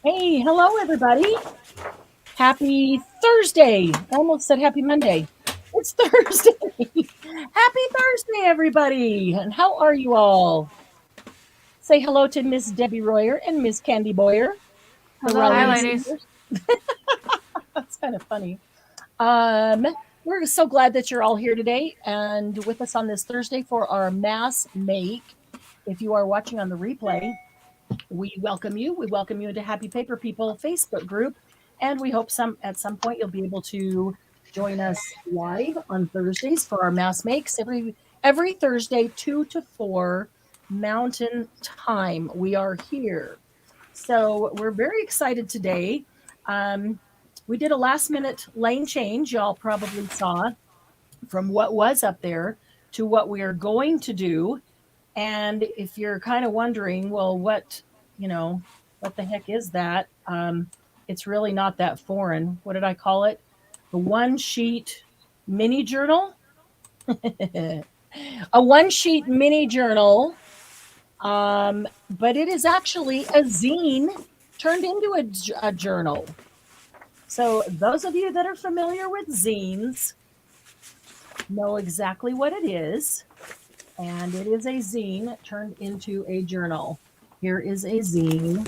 Hey, hello everybody. Happy Thursday. I almost said happy Monday. It's Thursday. Happy Thursday, everybody. And how are you all? Say hello to Miss Debbie Royer and Miss Candy Boyer, the Hello, Hi, Rowley ladies. ladies. sisters. That's kind of funny. Um, we're so glad that you're all here today and with us on this Thursday for our mass make. If you are watching on the replay, we welcome you. We welcome you into Happy Paper People Facebook group, and we hope some at some point you'll be able to join us live on Thursdays for our mass makes every Thursday 2 to 4 Mountain Time. We are here. So we're very excited today. Um, we did a last minute lane change, y'all probably saw, from what was up there to what we are going to do. And if you're kind of wondering, well, you know, what the heck is that? It's really not that foreign. What did I call it? The one sheet mini journal. A one sheet mini journal. But it is actually a zine turned into a journal. So those of you that are familiar with zines know exactly what it is. And it is a zine turned into a journal. Here is a zine.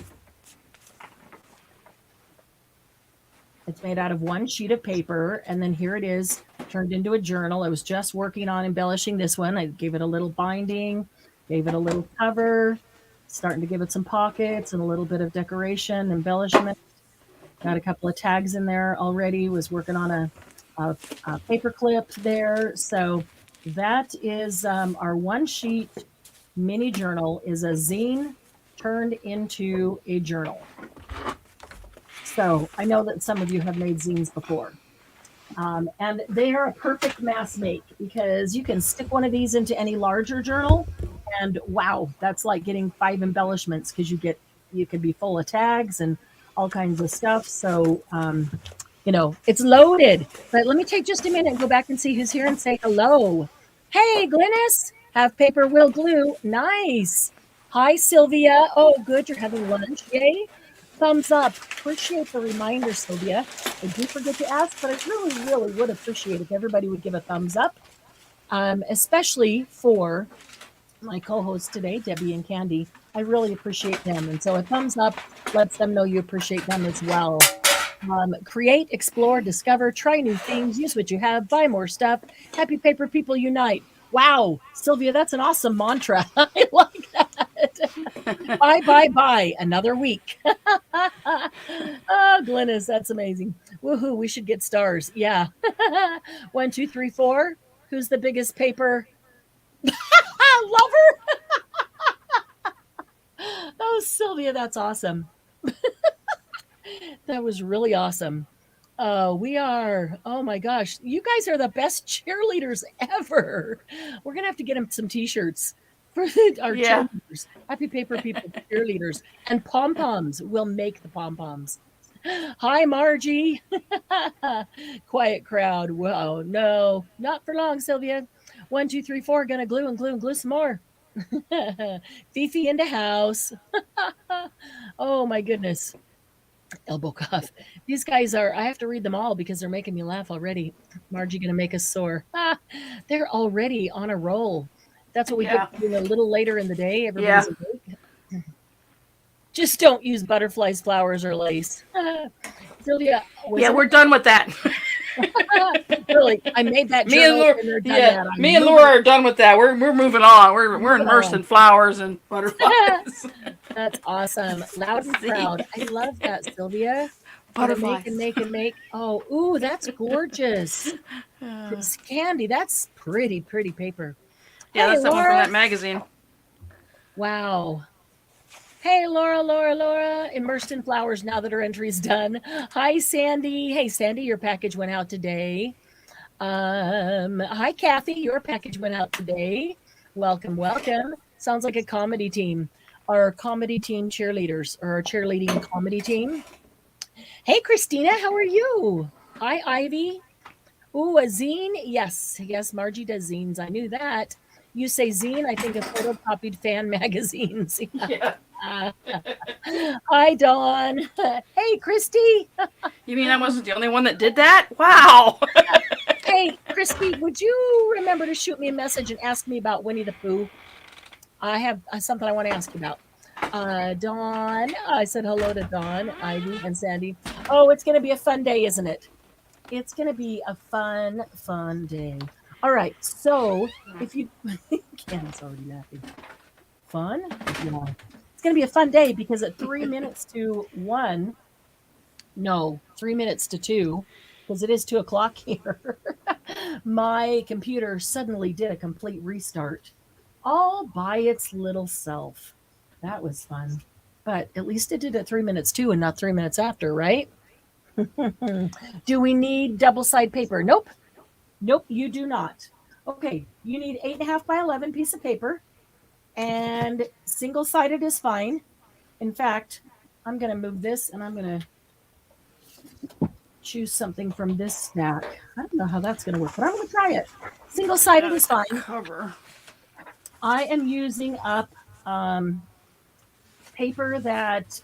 It's made out of one sheet of paper, and then here it is turned into a journal. I was just working on embellishing this one. I gave it a little binding, gave it a little cover, starting to give it some pockets and a little bit of decoration, embellishment. Got a couple of tags in there already. Was working on a paper clip there. So that is our one sheet mini journal is a zine turned into a journal. So I know that some of you have made zines before. And they are a perfect mass make because you can stick one of these into any larger journal, and wow, that's like getting 5 embellishments because you could be full of tags and all kinds of stuff. So it's loaded. But let me take just a minute and go back and see who's here and say hello. Hey, Glynis, have paper will glue. Nice. Hi, Sylvia. Oh, good. You're having lunch. Yay. Thumbs up. Appreciate the reminder, Sylvia. I do forget to ask, but I really, really would appreciate if everybody would give a thumbs up, especially for my co-hosts today, Debbie and Candy. I really appreciate them. And so a thumbs up lets them know you appreciate them as well. Create, explore, discover, try new things, use what you have, buy more stuff. Happy Paper People Unite. Wow, Sylvia, that's an awesome mantra. I like that. Bye, bye, bye. Another week. Oh, Glennis, that's amazing. Woohoo, we should get stars. Yeah. One, two, three, four. Who's the biggest paper lover? Oh, Sylvia, that's awesome. That was really awesome. We are, oh my gosh, you guys are the best cheerleaders ever. We're going to have to get them some t shirts for our Yeah. cheerleaders. Happy Paper People cheerleaders. And pom poms. We'll make the pom poms. Hi, Margie. Quiet crowd. Whoa, no, not for long, Sylvia. One, two, three, four. Gonna glue and glue and glue some more. Fifi into house. Oh my goodness. Elbow cuff. These guys are, I have to read them all because they're making me laugh already. Margie gonna make us sore. Ah, they're already on a roll. That's what we get Yeah. to do a little later in the day. Yeah. Everybody's awake. Just don't use butterflies, flowers, or lace. Sylvia, was Yeah, it we're done with that. really? I made that me and journal Laura, and they're done yeah, that. I'm me and moving Laura are done with that. We're moving on. We're moving immersed on. in flowers and butterflies. That's awesome. Loud and See, proud. I love that, Sylvia. Gonna make and butterflies. make and make. Oh, ooh, that's gorgeous. Candy, that's pretty, pretty paper. Yeah, Hey, that's that one from Laura. that magazine. Wow. Hey, Laura, Laura, Laura. Immersed in flowers now that her entry's done. Hi, Sandy. Hey, Sandy, your package went out today. Hi, Kathy. Your package went out today. Welcome, welcome. Sounds like a comedy team. Our comedy team cheerleaders or our cheerleading comedy team. Hey, Christina, how are you? Hi, Ivy. Ooh, a zine? Yes, yes, Margie does zines. I knew that. You say zine, I think of photocopied fan magazines. Yeah. Hi, Dawn. Hey, Christy. You mean I wasn't the only one that did that? Wow. Hey, Christy, would you remember to shoot me a message and ask me about Winnie the Pooh? I have something I want to ask you about. Dawn, I said hello to Dawn, Ivy, and Sandy. Oh, it's going to be a fun day, isn't it? It's going to be a fun day. All right. So if you, Candy's already laughing. Fun? Yeah. It's going to be a fun day because at 3 minutes to 1, no, 3 minutes to 2, because it is 2 o'clock here, my computer suddenly did a complete restart all by its little self. That was fun. But at least it did it 3 minutes to and not 3 minutes after, right? Do we need double side paper? Nope. Nope, you do not. Okay, you need 8.5 by 11 piece of paper, and single sided is fine. In fact, I'm going to move this and I'm going to choose something from this stack. I don't know how that's going to work, but I'm going to try it. Single sided is fine. Cover. I am using up paper that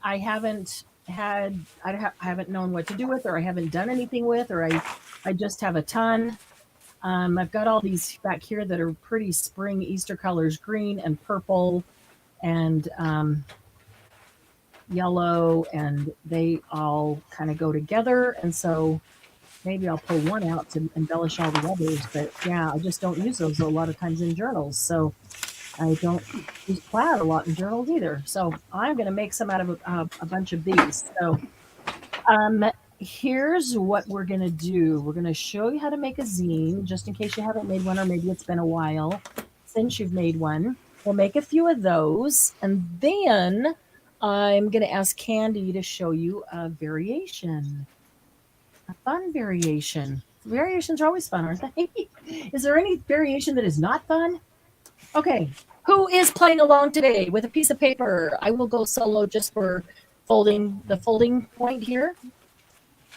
I haven't had, I haven't known what to do with, or I haven't done anything with, or I just have a ton. I've got all these back here that are pretty spring Easter colors, green and purple and yellow, and they all kind of go together. And so maybe I'll pull one out to embellish all the others. But yeah, I just don't use those a lot of times in journals. So I don't use plaid a lot in journals either. So I'm going to make some out of a bunch of these. So here's what we're going to do. We're going to show you how to make a zine, just in case you haven't made one, or maybe it's been a while since you've made one. We'll make a few of those, and then I'm going to ask Candy to show you a variation, a fun variation. Variations are always fun, aren't they? Is there any variation that is not fun? Okay, who is playing along today with a piece of paper? I will go solo just for the folding point here.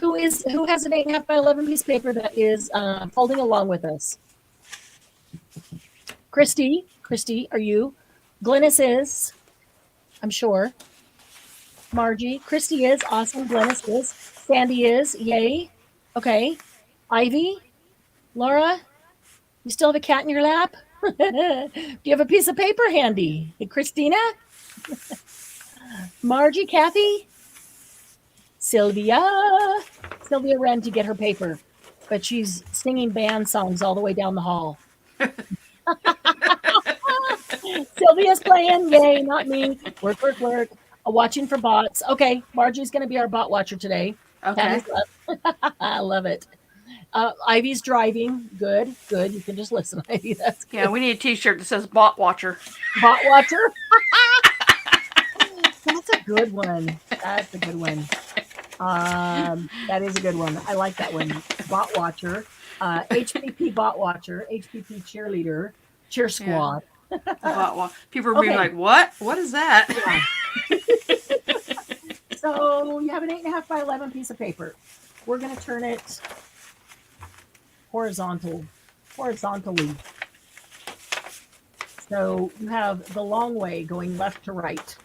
Who has an 8.5 by 11 piece of paper that is folding along with us? Christy, are you? Glennis is, I'm sure. Margie, Christy is, awesome. Glennis is. Sandy is, yay. Okay. Ivy, Laura, you still have a cat in your lap? Do you have a piece of paper handy? Hey, Christina? Margie, Kathy? Sylvia ran to get her paper, but she's singing band songs all the way down the hall. Sylvia's playing, yay, not me. Work. Watching for bots. Okay, Margie's going to be our bot watcher today. Okay. I love it. Ivy's driving. Good. You can just listen, Ivy. That's good. Yeah, we need a T-shirt that says "Bot Watcher." Bot watcher. That's a good one. That is a good one. I like that one. Bot watcher. HPP bot watcher. HPP cheerleader. Cheer squad. Yeah. People are being like, "What? What is that?" Yeah. So you have an 8.5 by 11 piece of paper. We're going to turn it horizontally. So you have the long way going left to right.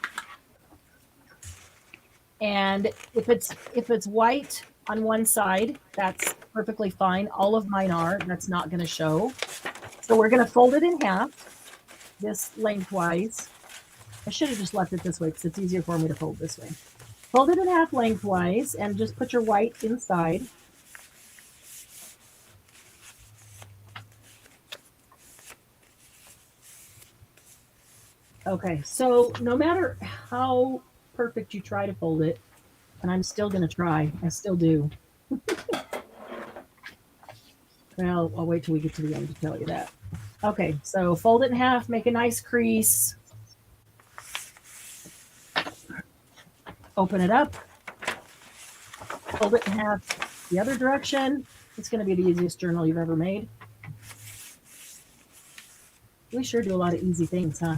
And if it's white on one side, that's perfectly fine. All of mine are. That's not going to show. So we're going to fold it in half, this lengthwise. I should have just left it this way because it's easier for me to fold this way. Fold it in half lengthwise and just put your white inside. Okay, so no matter how perfect you try to fold it, and I'm still going to try. I still do. Well, I'll wait till we get to the end to tell you that. Okay, so fold it in half, make a nice crease. Open it up. Fold it in half the other direction. It's going to be the easiest journal you've ever made. We sure do a lot of easy things, huh?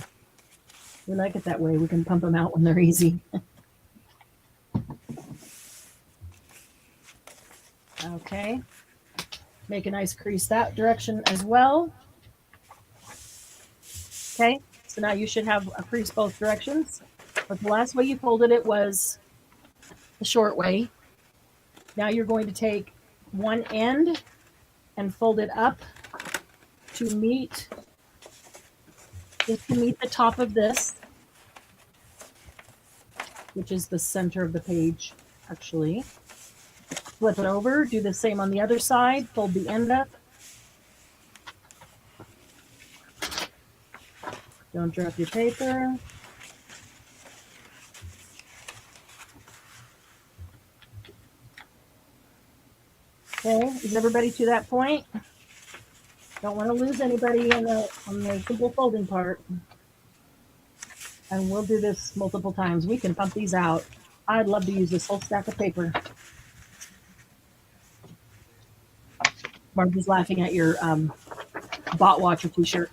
We like it that way. We can pump them out when they're easy. Okay. Make a nice crease that direction as well. Okay, so now you should have a crease both directions. But the last way you folded it was the short way. Now you're going to take one end and fold it up to meet the top of this, which is the center of the page, actually. Flip it over, do the same on the other side, fold the end up. Don't drop your paper. Okay, is everybody to that point? Don't want to lose anybody on the simple folding part. And we'll do this multiple times. We can pump these out. I'd love to use this whole stack of paper. Marge is laughing at your bot watcher t-shirt.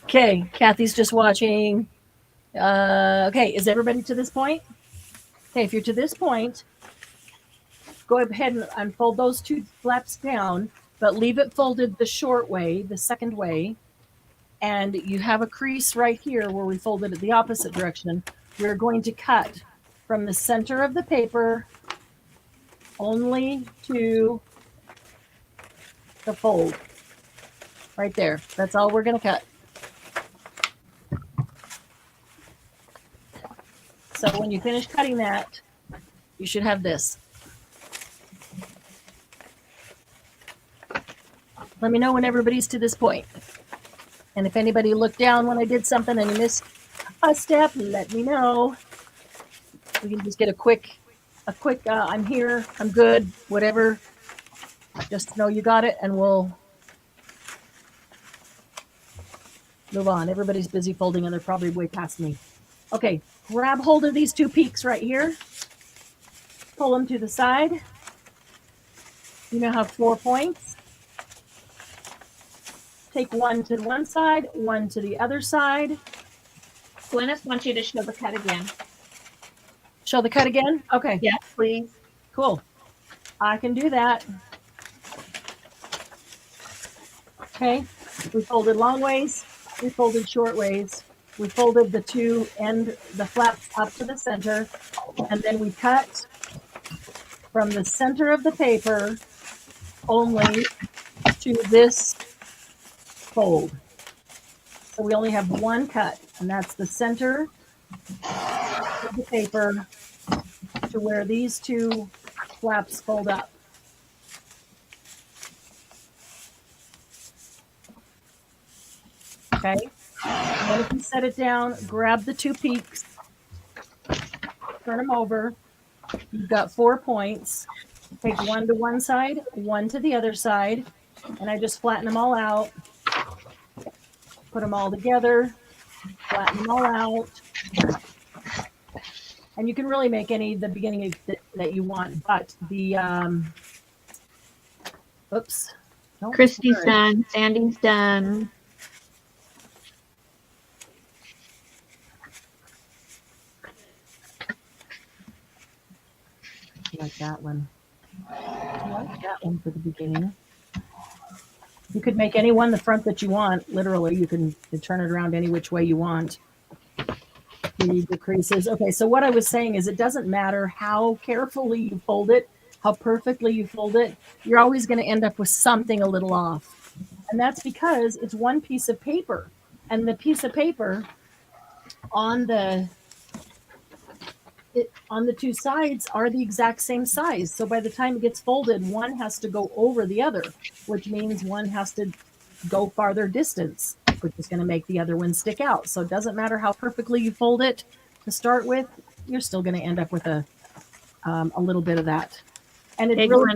Okay, Kathy's just watching. Okay, is everybody to this point? Okay, if you're to this point, go ahead and unfold those two flaps down, but leave it folded the short way, the second way. And you have a crease right here where we folded it the opposite direction. We're going to cut from the center of the paper only to the fold. Right there. That's all we're going to cut. So when you finish cutting that, you should have this. Let me know when everybody's to this point. And if anybody looked down when I did something and you missed a step, let me know. We can just get a quick, I'm here, I'm good, whatever. Just know you got it and we'll move on. Everybody's busy folding and they're probably way past me. Okay, grab hold of these two peaks right here. Pull them to the side. You now have 4 points. Take one to one side, one to the other side. Glynis wants you to show the cut again. Show the cut again? Okay. Yes, please. Cool. I can do that. Okay. We folded long ways. We folded short ways. We folded the the flaps up to the center. And then we cut from the center of the paper only to this fold. So we only have one cut, and that's the center of the paper to where these two flaps fold up. Okay, and then if you set it down, grab the two peaks, turn them over. You've got 4 points. Take one to one side, one to the other side, and I just flatten them all out. Put them all together, flatten them all out. And you can really make the beginning that you want, but the, oops. Christy's done. Sandy's done. I like that one. I like that one for the beginning. You could make any one the front that you want. Literally, you can turn it around any which way you want. The creases. Okay, so what I was saying is it doesn't matter how carefully you fold it, how perfectly you fold it, you're always going to end up with something a little off. And that's because it's one piece of paper. And the piece of paper on the two sides are the exact same size. So by the time it gets folded, one has to go over the other, which means one has to go farther distance, which is going to make the other one stick out. So it doesn't matter how perfectly you fold it to start with, you're still going to end up with a little bit of that. And it really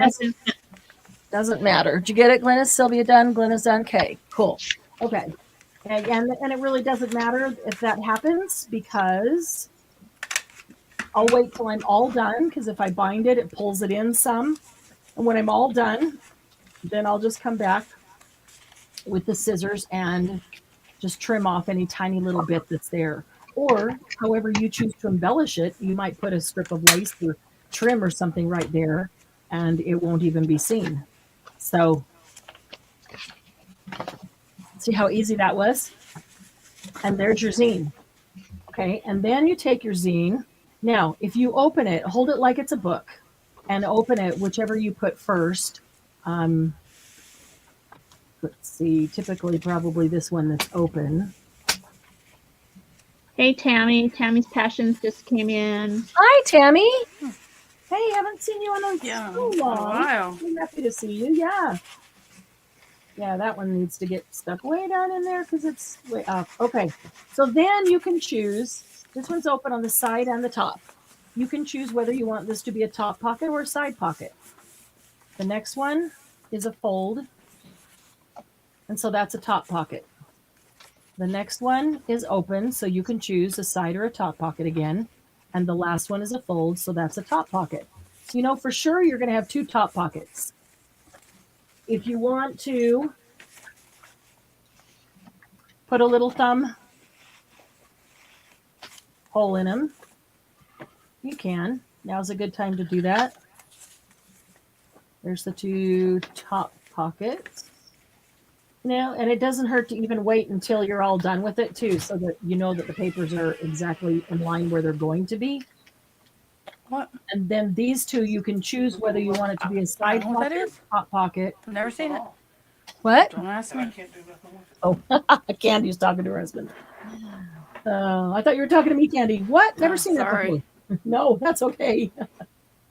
doesn't matter. Did you get it, Glynis? Sylvia done? Glynis done? Okay, cool. Okay. And it really doesn't matter if that happens because I'll wait till I'm all done, because if I bind it, it pulls it in some. And when I'm all done, then I'll just come back with the scissors and just trim off any tiny little bit that's there. Or however you choose to embellish it, you might put a strip of lace or trim or something right there, and it won't even be seen. So see how easy that was? And there's your zine. Okay, and then you take your zine. Now, if you open it, hold it like it's a book and open it, whichever you put first. Let's see, typically probably this one that's open. Hey, Tammy. Tammy's Passions just came in. Hi, Tammy. Hey, haven't seen you in so in a long. while. I'm happy to see you. Yeah. Yeah, that one needs to get stuck way down in there because it's way up. Okay, so then you can choose. This one's open on the side and the top. You can choose whether you want this to be a top pocket or a side pocket. The next one is a fold, and so that's a top pocket. The next one is open, so you can choose a side or a top pocket again. And the last one is a fold, so that's a top pocket. So you know for sure you're going to have 2 top pockets. If you want to put a little thumb hole in them, you can. Now's a good time to do that. There's the 2 top pockets. No, and it doesn't hurt to even wait until you're all done with it too, so that you know that the papers are exactly in line where they're going to be. What? And then these 2, you can choose whether you want it to be a side pocket or top pocket. I've never seen it. What? Don't ask me. Oh, Candy's talking to her husband. I thought you were talking to me, Candy. What? Never seen that sorry. before. No, that's okay.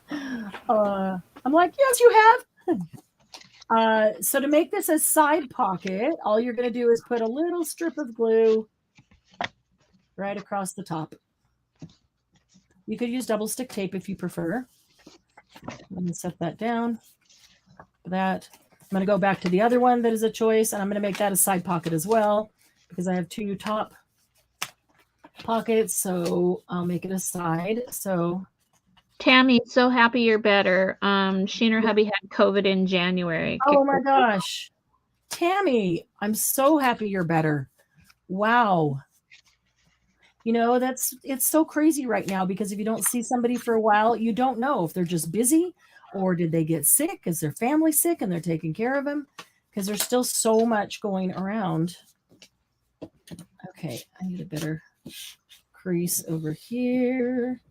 I'm like, yes, you have. So to make this a side pocket, all you're going to do is put a little strip of glue right across the top. You could use double stick tape if you prefer. Let me set that down. That. I'm going to go back to the other one that is a choice, and I'm going to make that a side pocket as well because I have 2 top pockets, so I'll make it a side. So Tammy, so happy you're better. She and her hubby had COVID in January. oh my gosh. Tammy, I'm so happy you're better. Wow. You know, it's so crazy right now because if you don't see somebody for a while, you don't know if they're just busy or did they get sick? Is their family sick and they're taking care of them? Because there's still so much going around. Okay, I need a better crease over here.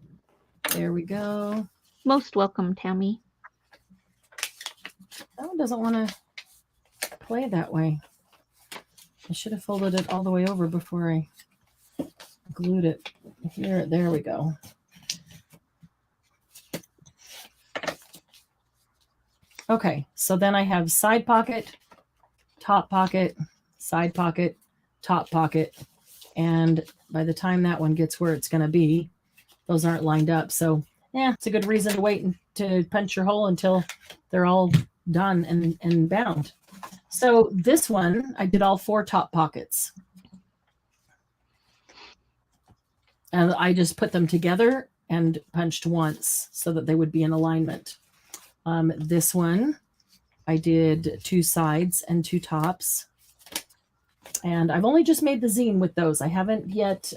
There we go. Most welcome, Tammy. That one doesn't want to play that way. I should have folded it all the way over before I glued it. Here, there we go. Okay, so then I have side pocket, top pocket, side pocket, top pocket. And by the time that one gets where it's going to be, those aren't lined up. So yeah, it's a good reason to wait and to punch your hole until they're all done and bound. So this one, I did all 4 top pockets. And I just put them together and punched once so that they would be in alignment. This one, I did 2 sides and 2 tops. And I've only just made the zine with those. I haven't yet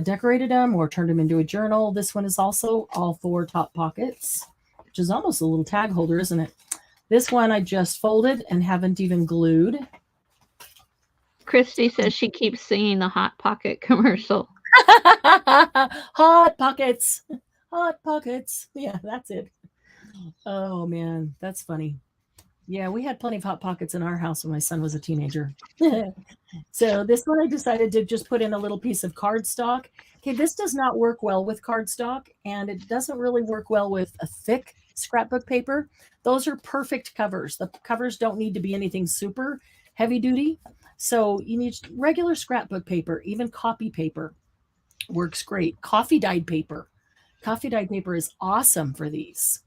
decorated them or turned them into a journal. This one is also all 4 top pockets, which is almost a little tag holder, isn't it? This one I just folded and haven't even glued. Christy says she keeps singing the Hot Pocket commercial. Hot pockets. Hot pockets. Yeah, that's it. Oh, man, that's funny. Yeah, we had plenty of Hot Pockets in our house when my son was a teenager. So this one I decided to just put in a little piece of cardstock. Okay, this does not work well with cardstock, and it doesn't really work well with a thick scrapbook paper. Those are perfect covers. The covers don't need to be anything super heavy duty. So you need regular scrapbook paper, even copy paper works great. Coffee dyed paper. Coffee dyed paper is awesome for these.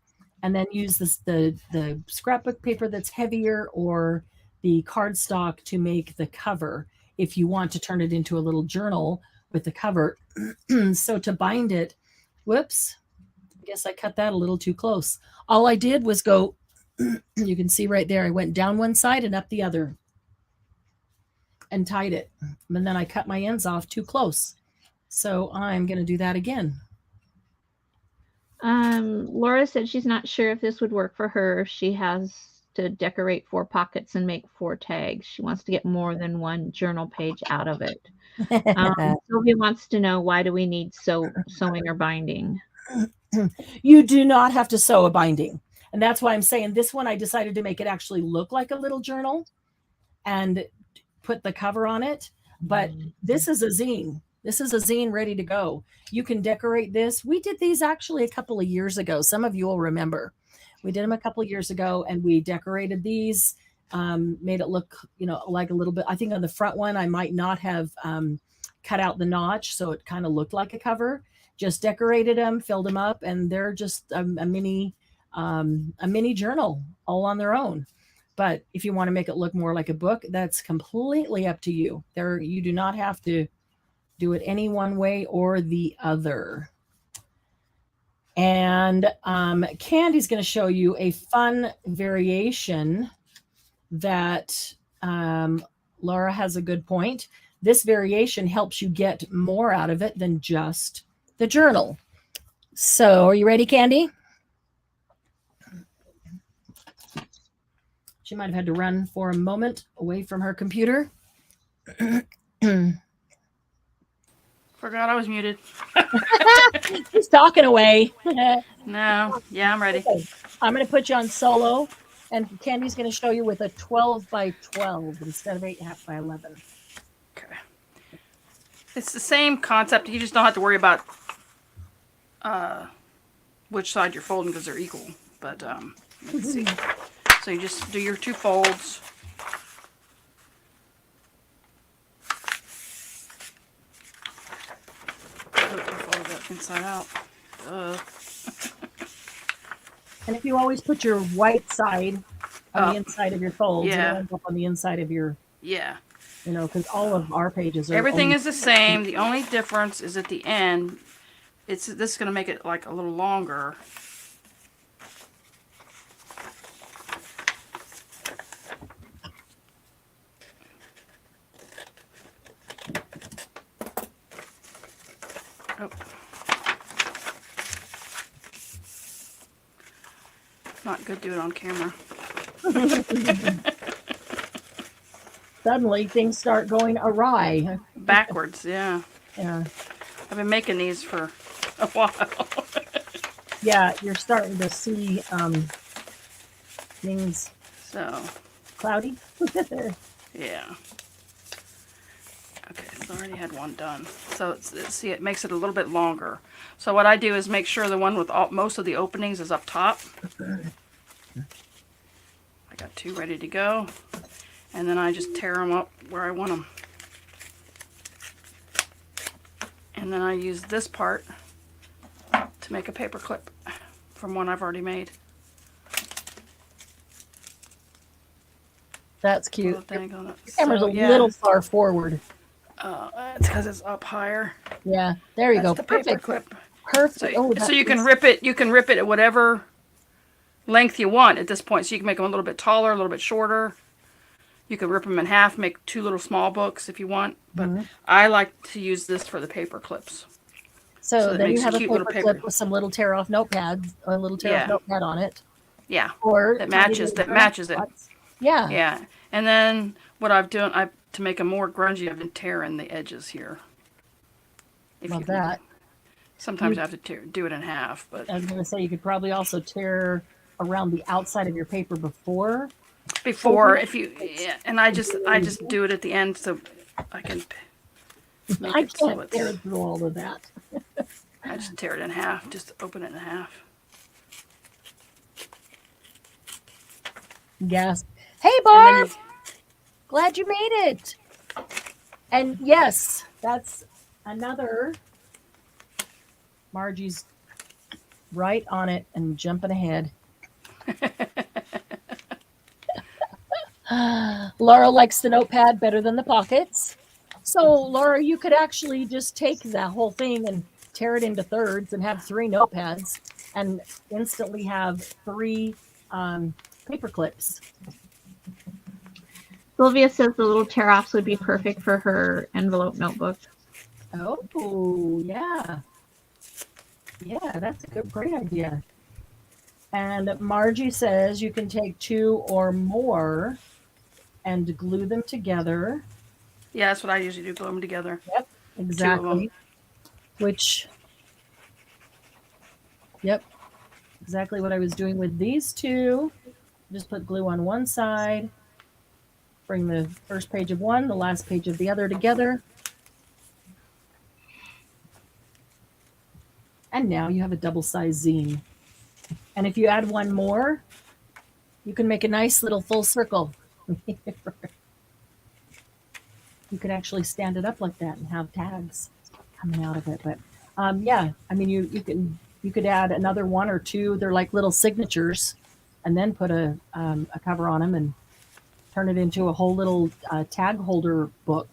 And then use the scrapbook paper that's heavier or the cardstock to make the cover if you want to turn it into a little journal with the cover. So to bind it, whoops, I guess I cut that a little too close. All I did was go, you can see right there, I went down one side and up the other and tied it. And then I cut my ends off too close. So I'm going to do that again. Laura said she's not sure if this would work for her. She has to decorate 4 pockets and make 4 tags. She wants to get more than one journal page out of it. Sylvia wants to know, why do we need sewing or binding? You do not have to sew a binding. And that's why I'm saying this one, I decided to make it actually look like a little journal and put the cover on it. But this is a zine. This is a zine ready to go. You can decorate this. We did these actually a couple of years ago. Some of you will remember. We did them a couple of years ago, and we decorated these, made it look, like a little bit. I think on the front one, I might not have cut out the notch, so it kind of looked like a cover. Just decorated them, filled them up, and they're just a mini journal all on their own. But if you want to make it look more like a book, that's completely up to you. You do not have to do it any one way or the other. And Candy's going to show you a fun variation that Laura has a good point. This variation helps you get more out of it than just the journal. So are you ready, Candy? She might have had to run for a moment away from her computer. Forgot I was muted. She's talking away. No. Yeah, I'm ready. Okay. I'm going to put you on solo, and Candy's going to show you with a 12 by 12 instead of 8.5 by 11. Okay. It's the same concept. You just don't have to worry about which side you're folding because they're equal. But let's see. So you just do your 2 folds. Fold that inside out. And if you always put your white side on the inside of your folds, Yeah. it'll end up on the inside of your, Yeah. because all of our pages are Everything is the same. The only difference is at the end. This is going to make it like a little longer. Oh. Not good to do it on camera. Suddenly things start going awry. Backwards, yeah. Yeah. I've been making these for a while. Yeah, you're starting to see things So, cloudy. yeah. Okay, so I already had one done. So, see, it makes it a little bit longer. So what I do is make sure the one with most of the openings is up top. I got 2 ready to go. And then I just tear them up where I want them. And then I use this part to make a paper clip from one I've already made. That's cute. Little thing on it. The camera's So, a yeah. little far forward. It's because it's up higher. Yeah, there you That's go. the paper Perfect. clip. Perfect. So you can rip it. You can rip it at whatever length you want at this point. So you can make them a little bit taller, a little bit shorter. You can rip them in half, make 2 little small books if you want. But I like to use this for the paper clips. So it then makes you have a cute paper little clip paper. with some little tear off notepads, a little tear off notepad on it. Yeah. Or That matches it. Yeah. Yeah. And then what I've done, to make them more grungy, I've been tearing the edges here. Love that. Sometimes I have to do it in half, but I was going to say you could probably also tear around the outside of your paper before. And I just do it at the end so I can make I it so can't tear through all of that. I just tear it in half, just open it in half. Yes. Hey, Barb! Glad you made it. And yes, that's another. Margie's right on it and jumping ahead. Laura likes the notepad better than the pockets. So, Laura, you could actually just take that whole thing and tear it into thirds and have 3 notepads and instantly have 3 paper clips. Sylvia says the little tear-offs would be perfect for her envelope notebook. Oh, yeah. Yeah, that's a great idea. And Margie says you can take 2 or more and glue them together. Yeah, that's what I usually do. Glue them together. Yep, 'em. exactly. Which, yep, exactly what I was doing with these 2. Just put glue on one side, bring the first page of one, the last page of the other together. And now you have a double-sized zine. And if you add one more, you can make a nice little full circle. You could actually stand it up like that and have tags coming out of it. But yeah, I mean, you could add another 1 or 2. They're like little signatures, and then put a cover on them and turn it into a whole little tag holder book.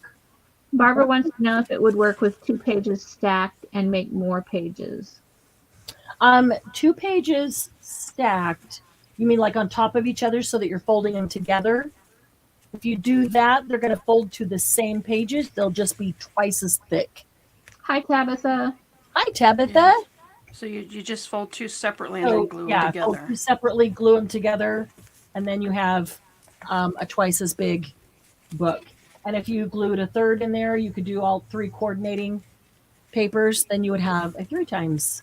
Barbara wants to know if it would work with 2 pages stacked and make more pages. 2 pages stacked. You mean like on top of each other so that you're folding them together? If you do that, they're going to fold to the same pages. They'll just be twice as thick. Hi, Tabitha. Hi, Tabitha. Yeah. So you just fold 2 separately and then glue them together. Fold 2 separately, glue them together, and then you have a twice as big book. And if you glued a third in there, you could do all 3 coordinating papers. Then you would have a 3 times.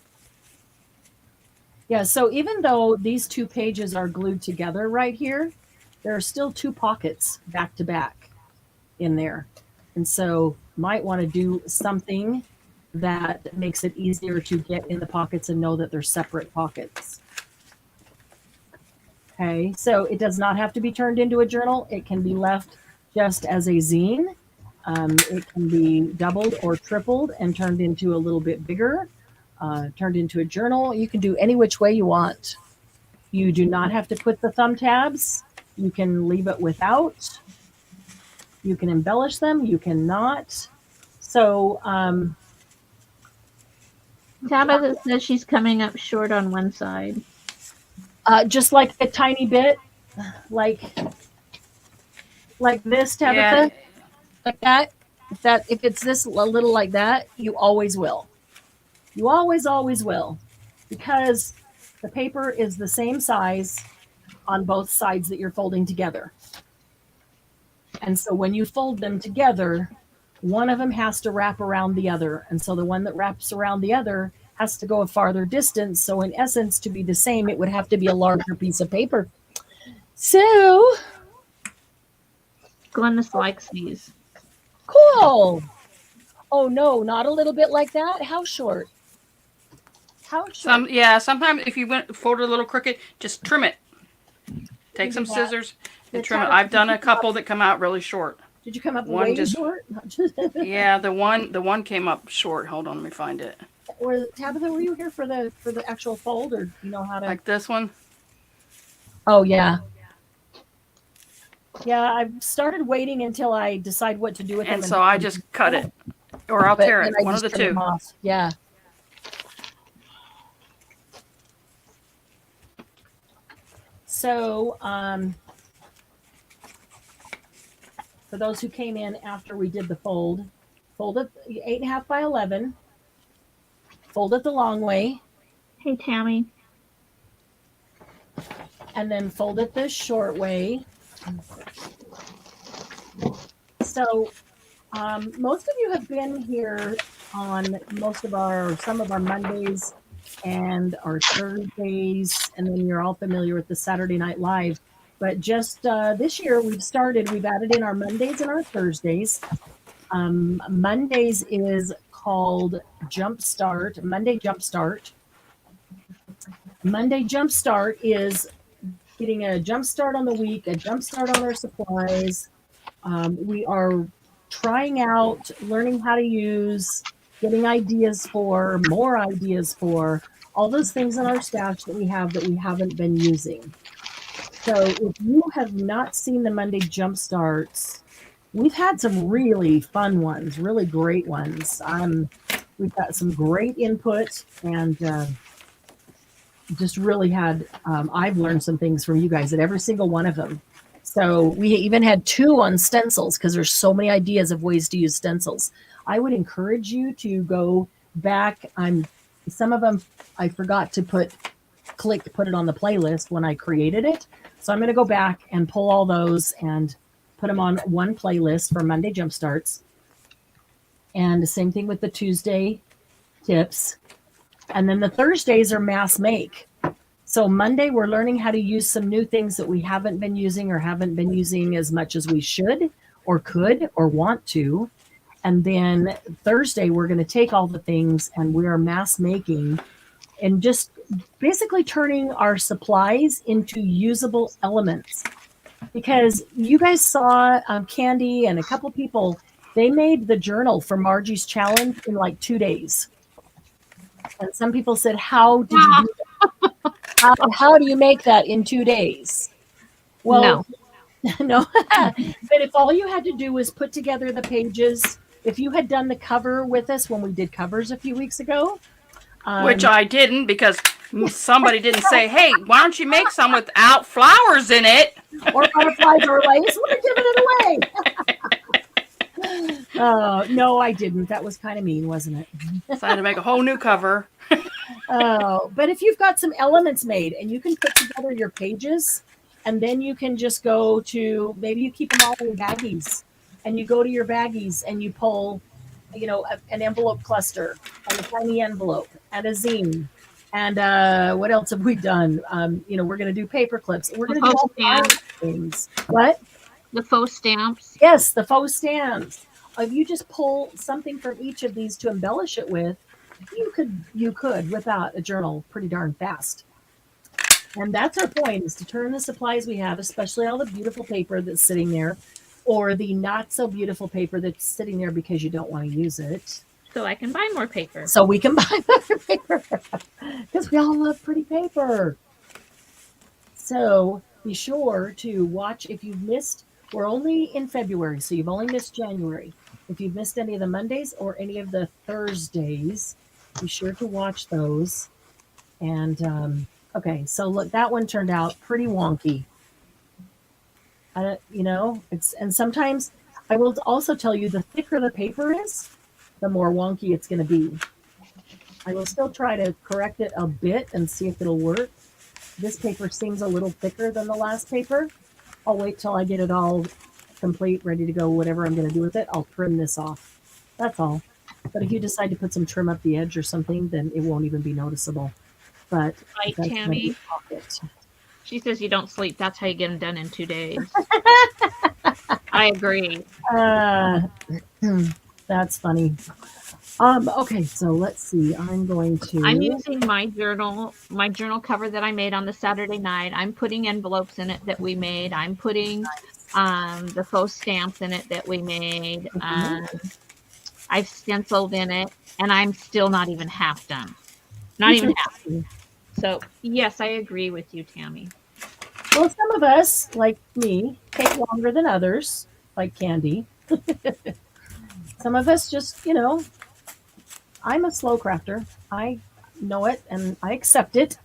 Yeah, so even though these 2 pages are glued together right here, there are still 2 pockets back to back in there. And so might want to do something that makes it easier to get in the pockets and know that they're separate pockets. Okay, so it does not have to be turned into a journal. It can be left just as a zine. It can be doubled or tripled and turned into a little bit bigger, turned into a journal. You can do any which way you want. You do not have to put the thumb tabs. You can leave it without. You can embellish them. You cannot. So Tabitha says she's coming up short on one side. just like a tiny bit, like this, Tabitha, like that. If it's this a little like that, you always will. You always will, because the paper is the same size on both sides that you're folding together. And so when you fold them together, one of them has to wrap around the other. And so the one that wraps around the other has to go a farther distance. So in essence, to be the same, it would have to be a larger piece of paper. So Glennis likes these. cool. Oh no, not a little bit like that. How short? How short? Sometimes if you fold it a little crooked, just trim it. Take some scissors and trim it. I've done a couple that come out really short. Did you come up way short? Yeah, the one came up short. Hold on, let me find it. Or Tabitha, were you here for the actual fold, or you know how to? Like this one? Oh yeah. Yeah, I've started waiting until I decide what to do with them. And so I just cut it, or I'll tear it. One of the 2. Yeah. So, for those who came in after we did the fold it 8.5 by 11. Fold it the long way. Hey, Tammy. And then fold it the short way. So, most of you have been here on some of our Mondays and our Thursdays, and then you're all familiar with the Saturday Night Live. But just this year, we've added in our Mondays and our Thursdays. Mondays is called Jumpstart, Monday Jumpstart. Monday Jumpstart is getting a jump start on the week, a jump start on our supplies. We are trying out, learning how to use, getting ideas for, more ideas for, all those things in our stash that we haven't been using. So if you have not seen the Monday Jump Starts, we've had some really fun ones, really great ones. We've got some great input, and just really had, I've learned some things from you guys at every single one of them. So we even had 2 on stencils, because there's so many ideas of ways to use stencils. I would encourage you to go back. Some of them I forgot to put click put it on the playlist when I created it. So I'm going to go back and pull all those and put them on one playlist for Monday Jump Starts. And the same thing with the Tuesday tips. And then the Thursdays are mass make. So Monday, we're learning how to use some new things that we haven't been using or haven't been using as much as we should or could or want to. And then Thursday, we're going to take all the things and we are mass making and just basically turning our supplies into usable elements. Because you guys saw Candy and a couple people, they made the journal for Margie's challenge in like 2 days. And some people said, how did you do that? How do you make that in 2 days? Well, no. But if all you had to do was put together the pages, if you had done the cover with us when we did covers a few weeks ago. Which I didn't because somebody didn't say, hey, why don't you make some without flowers in it? Or butterflies or lace. We're giving it away. No, I didn't. That was kind of mean, wasn't it? So I had to make a whole new cover. But if you've got some elements made and you can put together your pages and then you can just go to, maybe you keep them all in baggies and you go to your baggies and you pull, an envelope cluster and a tiny envelope and a zine. And what else have we done? We're going to do paper clips. We're going to do all kinds of things. What? The faux stamps. Yes, the faux stamps. If you just pull something from each of these to embellish it with, you could whip out a journal pretty darn fast. And that's our point, is to turn the supplies we have, especially all the beautiful paper that's sitting there, or the not so beautiful paper that's sitting there because you don't want to use it. So I can buy more paper. So we can buy more paper because we all love pretty paper. So be sure to watch if you've missed. We're only in February, so you've only missed January. If you've missed any of the Mondays or any of the Thursdays, be sure to watch those. And okay, so look, that one turned out pretty wonky. And sometimes I will also tell you, the thicker the paper is, the more wonky it's going to be. I will still try to correct it a bit and see if it'll work. This paper seems a little thicker than the last paper. I'll wait till I get it all complete, ready to go, whatever I'm going to do with it. I'll trim this off. That's all. But if you decide to put some trim up the edge or something, then it won't even be noticeable. But right, Tammy. She says you don't sleep. That's how you get them done in 2 days. I agree. That's funny. Okay, so let's see. I'm using my journal cover that I made on the Saturday night. I'm putting envelopes in it that we made. I'm putting the faux stamps in it that we made. I've stenciled in it, and I'm still not even half done. Not even half. So, yes, I agree with you, Tammy. Well, some of us, like me, take longer than others, like Candy. Some of us just, I'm a slow crafter. I know it, and I accept it.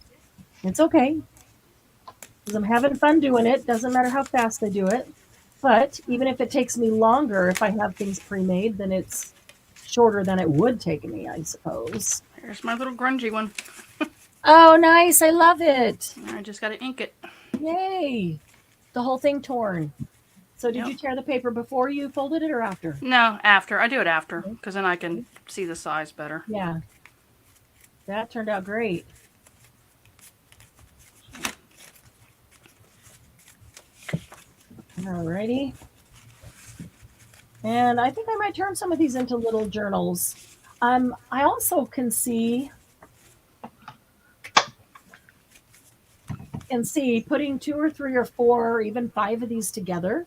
It's okay. Because I'm having fun doing it. Doesn't matter how fast I do it. But even if it takes me longer, if I have things pre-made, then it's shorter than it would take me, I suppose. Here's my little grungy one. Oh, nice. I love it. I just got to ink it. Yay. The whole thing torn. So did you tear the paper before you folded it or after? No, after. I do it after because then I can see the size better. Yeah. That turned out great. Alrighty. And I think I might turn some of these into little journals. I also can see putting 2 or 3 or 4 or even 5 of these together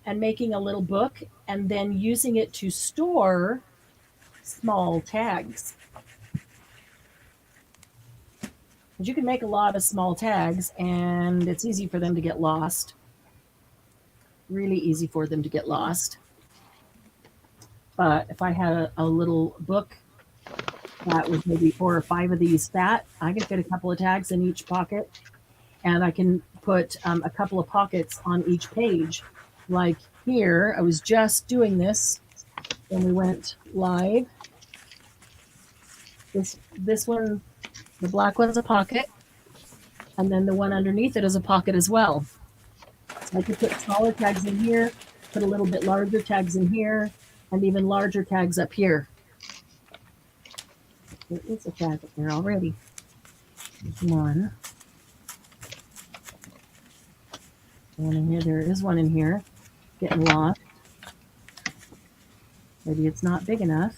and making a little book and then using it to store small tags. But you can make a lot of small tags and it's easy for them to get lost. Really easy for them to get lost. But if I had a little book that was maybe 4 or 5 of these fat, I could fit a couple of tags in each pocket. And I can put a couple of pockets on each page. Like here, I was just doing this when we went live. This one, the black one's a pocket. and then the one underneath it is a pocket as well. So I could put smaller tags in here, put a little bit larger tags in here, and even larger tags up here. There is a tag up there already. There's one. One in here. There is one in here. Getting lost. Maybe it's not big enough.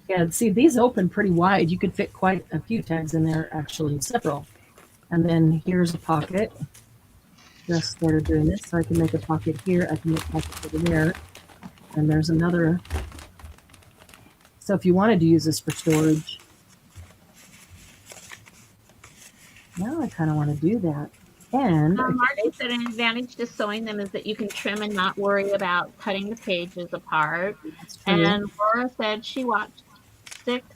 Yeah, see, these open pretty wide. You could fit quite a few tags in there, actually, several. And then here's a pocket. Just started doing this, so I can make a pocket here. I can make a pocket over there. And there's another. So if you wanted to use this for storage, now I kind of want to do that. And Margie said an advantage to sewing them is that you can trim and not worry about cutting the pages apart. And Laura said she watched 6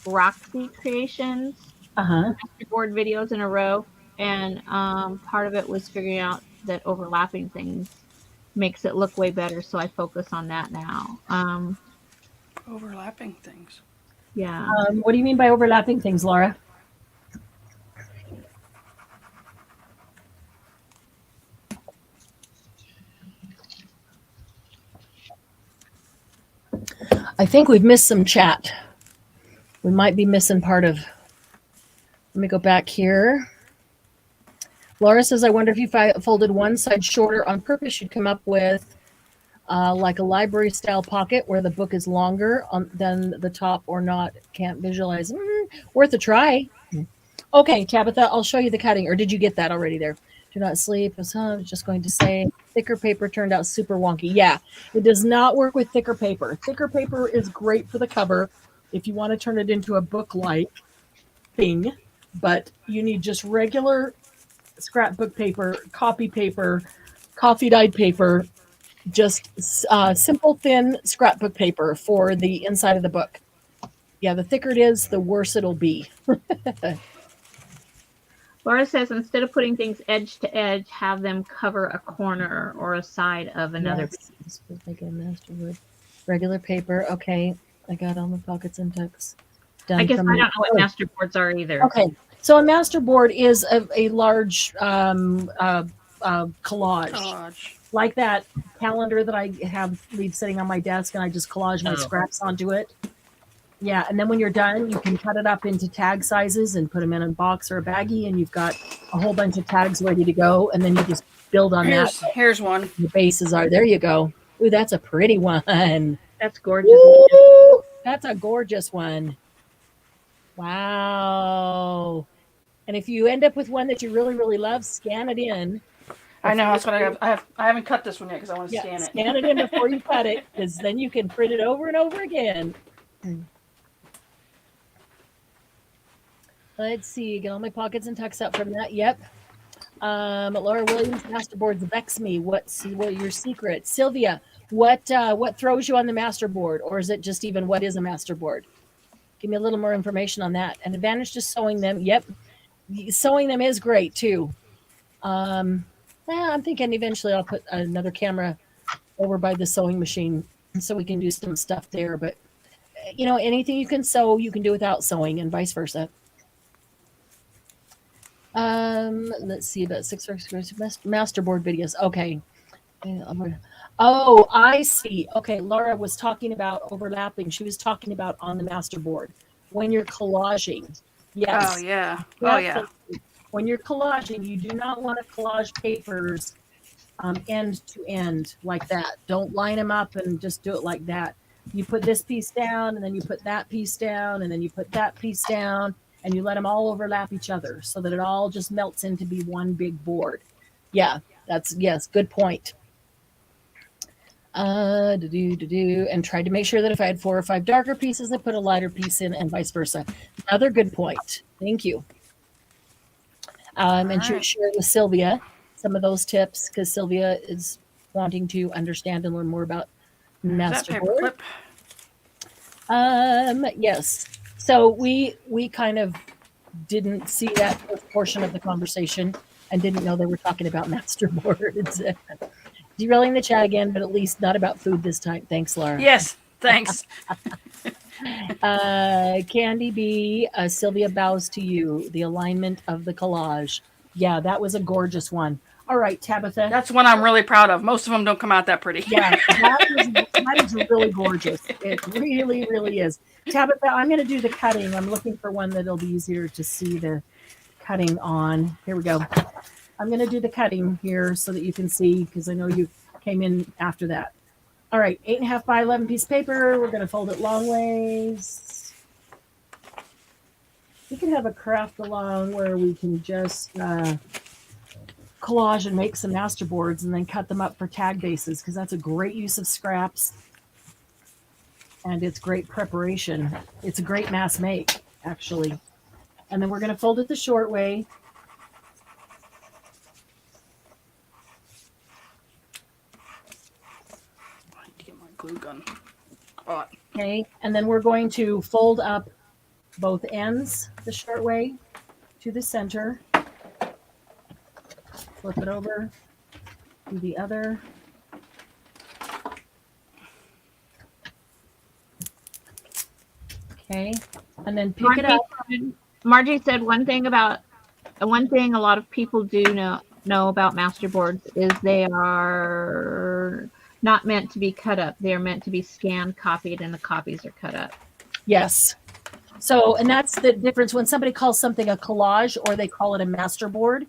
Roxy Creations board videos in a row, and part of it was figuring out that overlapping things makes it look way better, so I focus on that now. Overlapping things. Yeah. What do you mean by overlapping things, Laura? I think we've missed some chat. We might be missing part of. Let me go back here. Laura says, I wonder if you folded one side shorter on purpose, you'd come up with like a library style pocket where the book is longer than the top or not. Can't visualize. Worth a try. Okay, Tabitha, I'll show you the cutting. Or did you get that already there? Do not sleep. I was just going to say thicker paper turned out super wonky. Yeah, it does not work with thicker paper. Thicker paper is great for the cover if you want to turn it into a book-like thing, but you need just regular scrapbook paper, copy paper, coffee-dyed paper, just simple, thin scrapbook paper for the inside of the book. Yeah, the thicker it is, the worse it'll be. Laura says instead of putting things edge to edge, have them cover a corner or a side of another. Yes, make a masterwood. Regular paper. Okay, I got all my pockets and tucks done. I guess I don't know what master boards are either. Okay, so a master board is a large collage. Like that calendar that I leave sitting on my desk, and I just collage my scraps onto it. Yeah, and then when you're done, you can cut it up into tag sizes and put them in a box or a baggie, and you've got a whole bunch of tags ready to go, and then you just build on that. Here's one. The bases are, there you go. Ooh, that's a pretty one. That's gorgeous. Ooh, that's a gorgeous one. Wow. And if you end up with one that you really, really love, scan it in. I know, that's what I have. I haven't cut this one yet because I want to scan it. Scan it in before you cut it, because then you can print it over and over again. Let's see. Get all my pockets and tucks out from that. Yep. Laura Williams, masterboards vex me. What your secret? Sylvia, what throws you on the masterboard, or is it just even what is a masterboard? Give me a little more information on that. An advantage to sewing them. Yep. Sewing them is great too. I'm thinking eventually I'll put another camera over by the sewing machine so we can do some stuff there. But you know, anything you can sew, you can do without sewing, and vice versa. Let's see, about 6 masterboard videos. Okay. Oh, I see. Okay, Laura was talking about overlapping. She was talking about on the masterboard when you're collaging. Yes. Oh yeah. Oh yeah. When you're collaging, you do not want to collage papers end to end like that. Don't line them up and just do it like that. You put this piece down, and then you put that piece down, and then you put that piece down, and you let them all overlap each other so that it all just melts into be one big board. Yeah, yes, good point. And tried to make sure that if I had 4 or 5 darker pieces, I put a lighter piece in, and vice versa. Another good point. Thank you. And she shared with Sylvia some of those tips, because Sylvia is wanting to understand and learn more about masterboard. Yes. So we kind of didn't see that first portion of the conversation and didn't know they were talking about masterboards. Derailing the chat again, but at least not about food this time. Thanks, Laura. Yes, thanks. Candy B, Sylvia bows to you. The alignment of the collage. Yeah, that was a gorgeous one. All right, Tabitha. That's one I'm really proud of. Most of them don't come out that pretty. Yeah, that is really gorgeous. It really, really is. Tabitha, I'm going to do the cutting. I'm looking for one that'll be easier to see the cutting on. Here we go. I'm going to do the cutting here so that you can see, because I know you came in after that. All right, 8.5 by 11 piece of paper. We're going to fold it long ways. We can have a craft along where we can just collage and make some master boards and then cut them up for tag bases, because that's a great use of scraps and it's great preparation. It's a great mass make, actually. And then we're going to fold it the short way. I need to get my glue gun. Hot. Okay, and then we're going to fold up both ends the short way to the center. Flip it over to the other. Okay, and then pick it up. Margie said one thing a lot of people do know about masterboards is they are not meant to be cut up. They are meant to be scanned, copied, and the copies are cut up. Yes. So, and that's the difference when somebody calls something a collage or they call it a masterboard.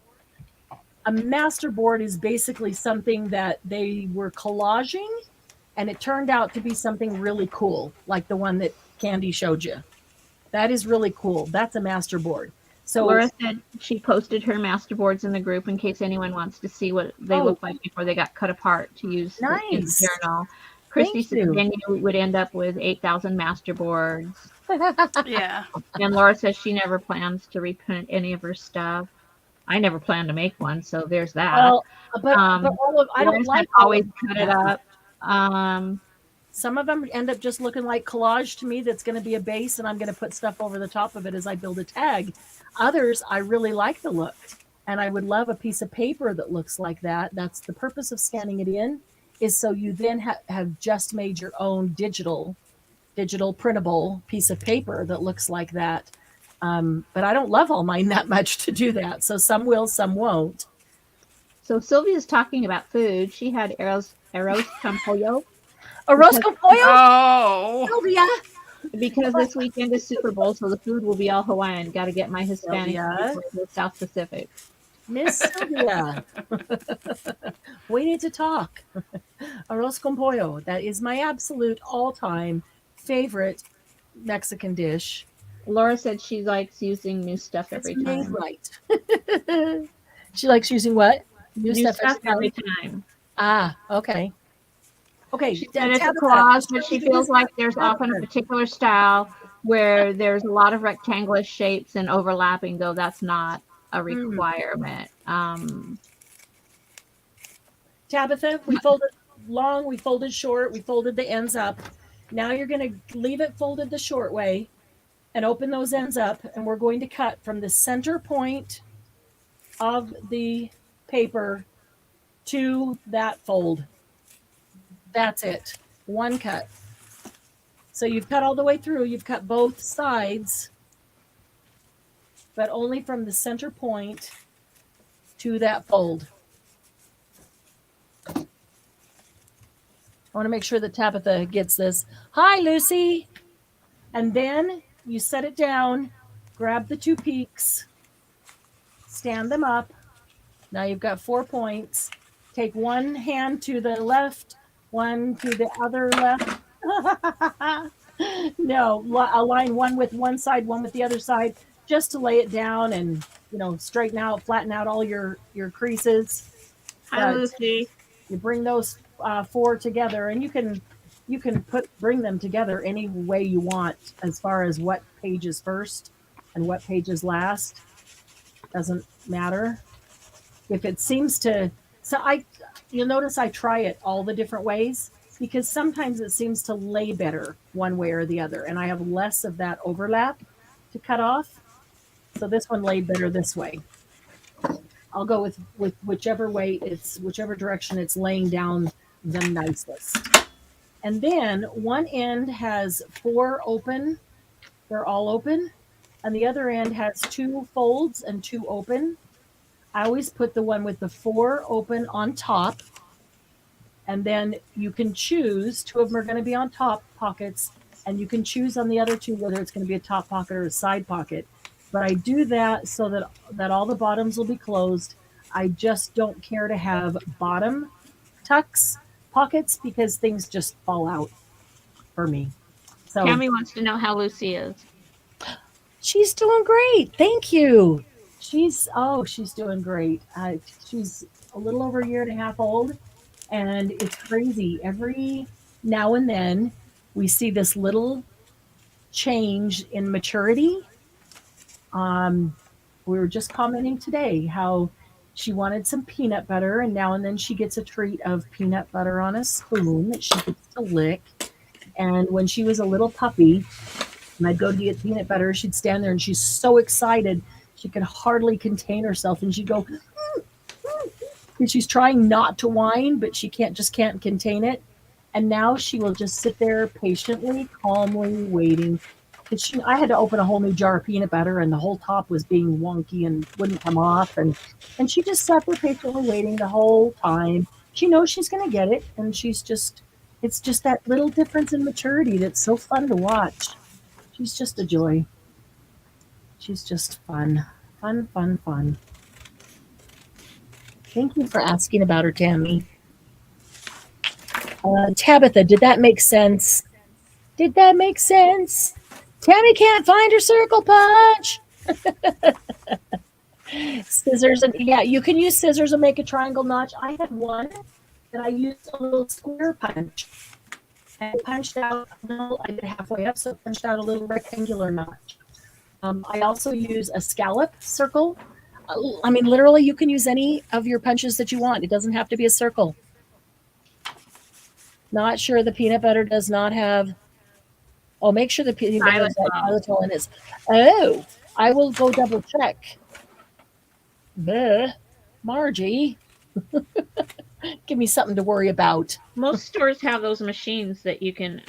A masterboard is basically something that they were collaging and it turned out to be something really cool, like the one that Candy showed you. That is really cool. That's a masterboard. So Laura said she posted her masterboards in the group in case anyone wants to see what they look like before they got cut apart to use in the journal. Christy said then you would end up with 8,000 masterboards. Yeah. And Laura says she never plans to reprint any of her stuff. I never plan to make one, so there's that. Well, but all of, I don't like always cut it up. Some of them end up just looking like collage to me. That's going to be a base, and I'm going to put stuff over the top of it as I build a tag. Others, I really like the look, and I would love a piece of paper that looks like that. That's the purpose of scanning it in, is so you then have just made your own digital printable piece of paper that looks like that. But I don't love all mine that much to do that. So some will, some won't. So Sylvia's talking about food. She had arroz con pollo. Arroz con pollo? Oh. Sylvia. Because this weekend is Super Bowl, so the food will be all Hawaiian. Got to get my Hispanic to the South Pacific. Miss Sylvia. We need to talk. Arroz con pollo. That is my absolute all-time favorite Mexican dish. Laura said she likes using new stuff every time. Right. She likes using what? New stuff every time. Ah, okay. Okay. She said it's a collage, but she feels like there's often a particular style where there's a lot of rectangular shapes and overlapping, though that's not a requirement. Tabitha, we folded long, we folded short, we folded the ends up. Now you're going to leave it folded the short way and open those ends up, and we're going to cut from the center point of the paper to that fold. That's it. One cut. So you've cut all the way through. You've cut both sides, but only from the center point to that fold. I want to make sure that Tabitha gets this. Hi, Lucy. And then you set it down, grab the two peaks, stand them up. Now you've got 4 points. Take one hand to the left, one to the other left. No, align one with one side, one with the other side, just to lay it down and, straighten out, flatten out all your creases. Hi, Lucy. You bring those 4 together, and you can bring them together any way you want as far as what page is first and what page is last. Doesn't matter. If it seems to, you'll notice I try it all the different ways because sometimes it seems to lay better one way or the other, and I have less of that overlap to cut off. So this one laid better this way. I'll go with whichever direction it's laying down the nicest. And then one end has 4 open, they're all open, and the other end has 2 folds and 2 open. I always put the one with the 4 open on top, and then you can choose, 2 of them are going to be on top pockets, and you can choose on the other 2 whether it's going to be a top pocket or a side pocket. But I do that so that all the bottoms will be closed. I just don't care to have bottom tucks pockets because things just fall out for me. So Tammy wants to know how Lucy is. she's doing great. Thank you. She's doing great. She's a little over a year and a half old, and it's crazy. Every now and then, we see this little change in maturity. Um, we were just commenting today how she wanted some peanut butter, and now and then she gets a treat of peanut butter on a spoon that she gets to lick. And when she was a little puppy, and I'd go to get peanut butter, she'd stand there and she's so excited she could hardly contain herself, and she'd go, and she's trying not to whine, but she can't contain it. And now she will just sit there patiently, calmly waiting. Because I had to open a whole new jar of peanut butter, and the whole top was being wonky and wouldn't come off. And she just sat there patiently waiting the whole time. She knows she's going to get it, and it's just that little difference in maturity that's so fun to watch. She's just a joy. She's just fun. Fun, fun, fun. Thank you for asking about her, Tammy. Tabitha, did that make sense? Did that make sense? Tammy can't find her circle punch. Scissors, and yeah, you can use scissors and make a triangle notch. I had one that I used a little square punch. And I punched out a little, I did halfway up, so I punched out a little rectangular notch. I also use a scallop circle. I mean, literally, you can use any of your punches that you want. It doesn't have to be a circle. Not sure the peanut butter does not have. Oh, make sure the peanut butter has xylitol in it. Oh, I will go double check. Bleh. Margie, give me something to worry about. Most stores have those machines that you can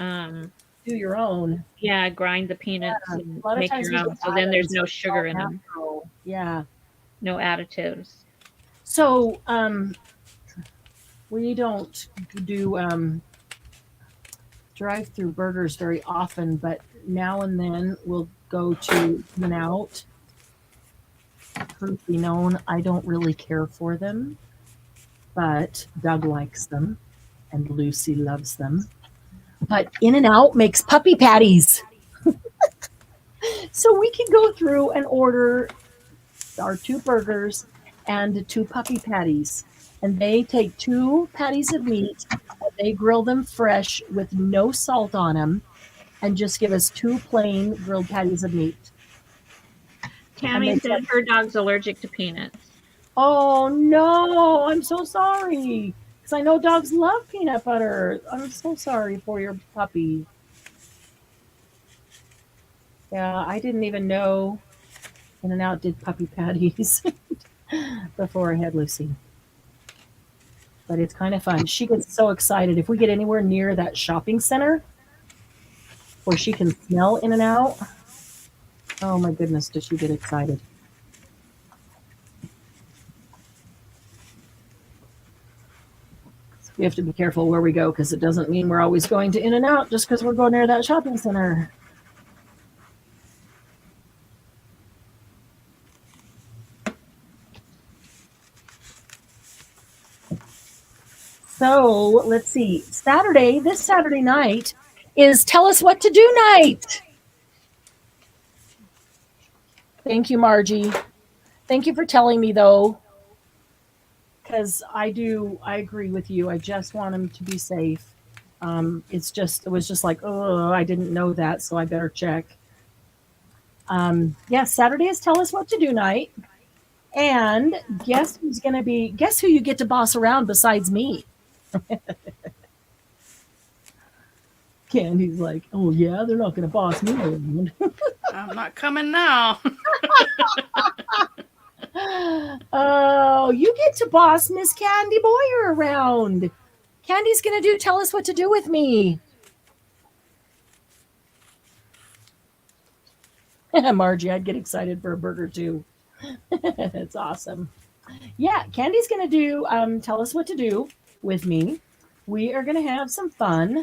Do your own. yeah, grind the peanuts Yeah, and a lot of make times your we own. get So then there's atoms. no It's sugar all in them, natural. Yeah. no additives. So we don't do drive-through burgers very often, but now and then we'll go to In-N-Out. Truth be known, I don't really care for them, but Doug likes them and Lucy loves them. But In-N-Out makes puppy patties. So we can go through and order our 2 burgers and 2 puppy patties. And they take 2 patties of meat, and they grill them fresh with no salt on them, and just give us 2 plain grilled patties of meat. Tammy said her dog's allergic to peanuts. Oh no, I'm so sorry. Because I know dogs love peanut butter. I'm so sorry for your puppy. Yeah, I didn't even know In-N-Out did puppy patties before I had Lucy. But it's kind of fun. She gets so excited. If we get anywhere near that shopping center where she can smell In-N-Out, oh my goodness, does she get excited. So we have to be careful where we go because it doesn't mean we're always going to In-N-Out just because we're going near that shopping center. So let's see. This Saturday night is Tell Us What to Do night. Thank you, Margie. Thank you for telling me, though, because I agree with you. I just want them to be safe. It was just like, oh, I didn't know that, so I better check. Yeah, Saturday is Tell Us What to Do night. And guess who you get to boss around besides me? Candy's like, oh yeah, they're not going to boss me around. I'm not coming now. Oh, you get to boss Miss Candy Boyer around. Candy's going to tell us what to do with me. Margie, I'd get excited for a burger too. It's awesome. Yeah, Candy's going to tell us what to do with me. We are going to have some fun.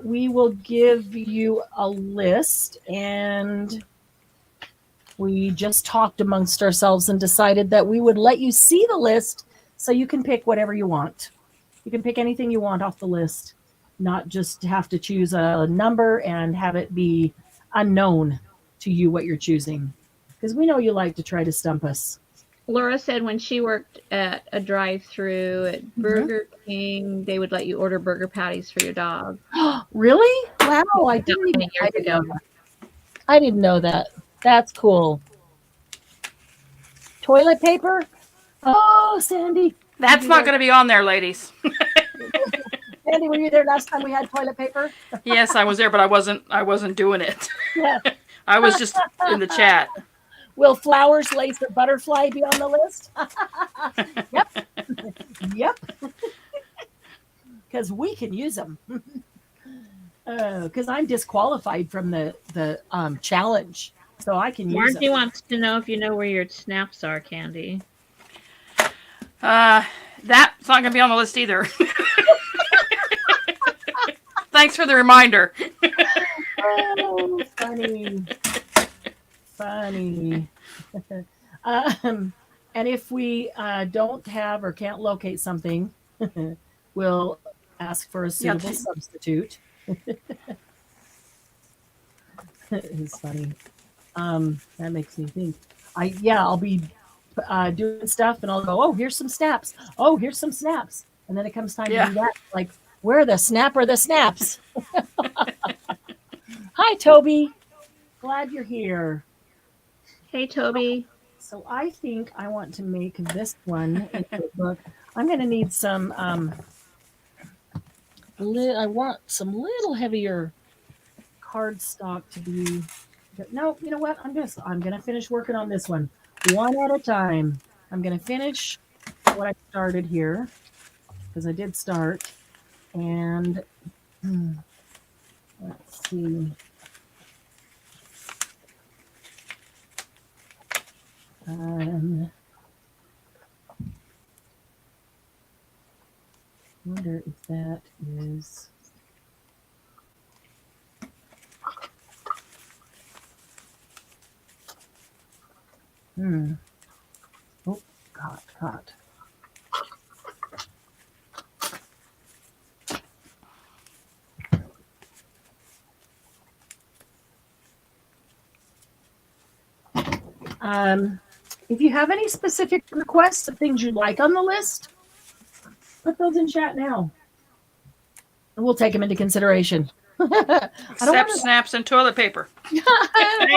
We will give you a list, and we just talked amongst ourselves and decided that we would let you see the list so you can pick whatever you want. You can pick anything you want off the list, not just have to choose a number and have it be unknown to you what you're choosing. Because we know you like to try to stump us. Laura said when she worked at a drive-through at Burger King, they would let you order burger patties for your dog. Really? Wow, I didn't know that. That's cool. Toilet paper? Oh, Sandy. That's not going to be on there, ladies. Sandy, were you there last time we had toilet paper? Yes, I was there, but I wasn't doing it. Yeah. I was just in the chat. Will flowers, lace, or butterfly be on the list? Yep. Yep. Because we can use them. Because I'm disqualified from the challenge, so I can use them. Margie wants to know if you know where your snaps are, Candy. That's not going to be on the list either. Thanks for the reminder. Oh, funny. And if we don't have or can't locate something, we'll ask for a suitable substitute. It's funny. That makes me think. I'll be doing stuff, and I'll go, oh, here's some snaps. Oh, here's some snaps. And then it comes time to do that. Like, where the snap or the snaps? Hi, Toby. Glad you're here. Hey, Toby. So I think I want to make this one into a book. I'm going to need some. I want some little heavier cardstock to be. No, you know what? I'm gonna finish working on this one at a time. I'm gonna finish what I started here because I did start, and let's see. Wonder if that is. Oh, caught. If you have any specific requests of things you'd like on the list, put those in chat now. And we'll take them into consideration. Except snaps and toilet paper. I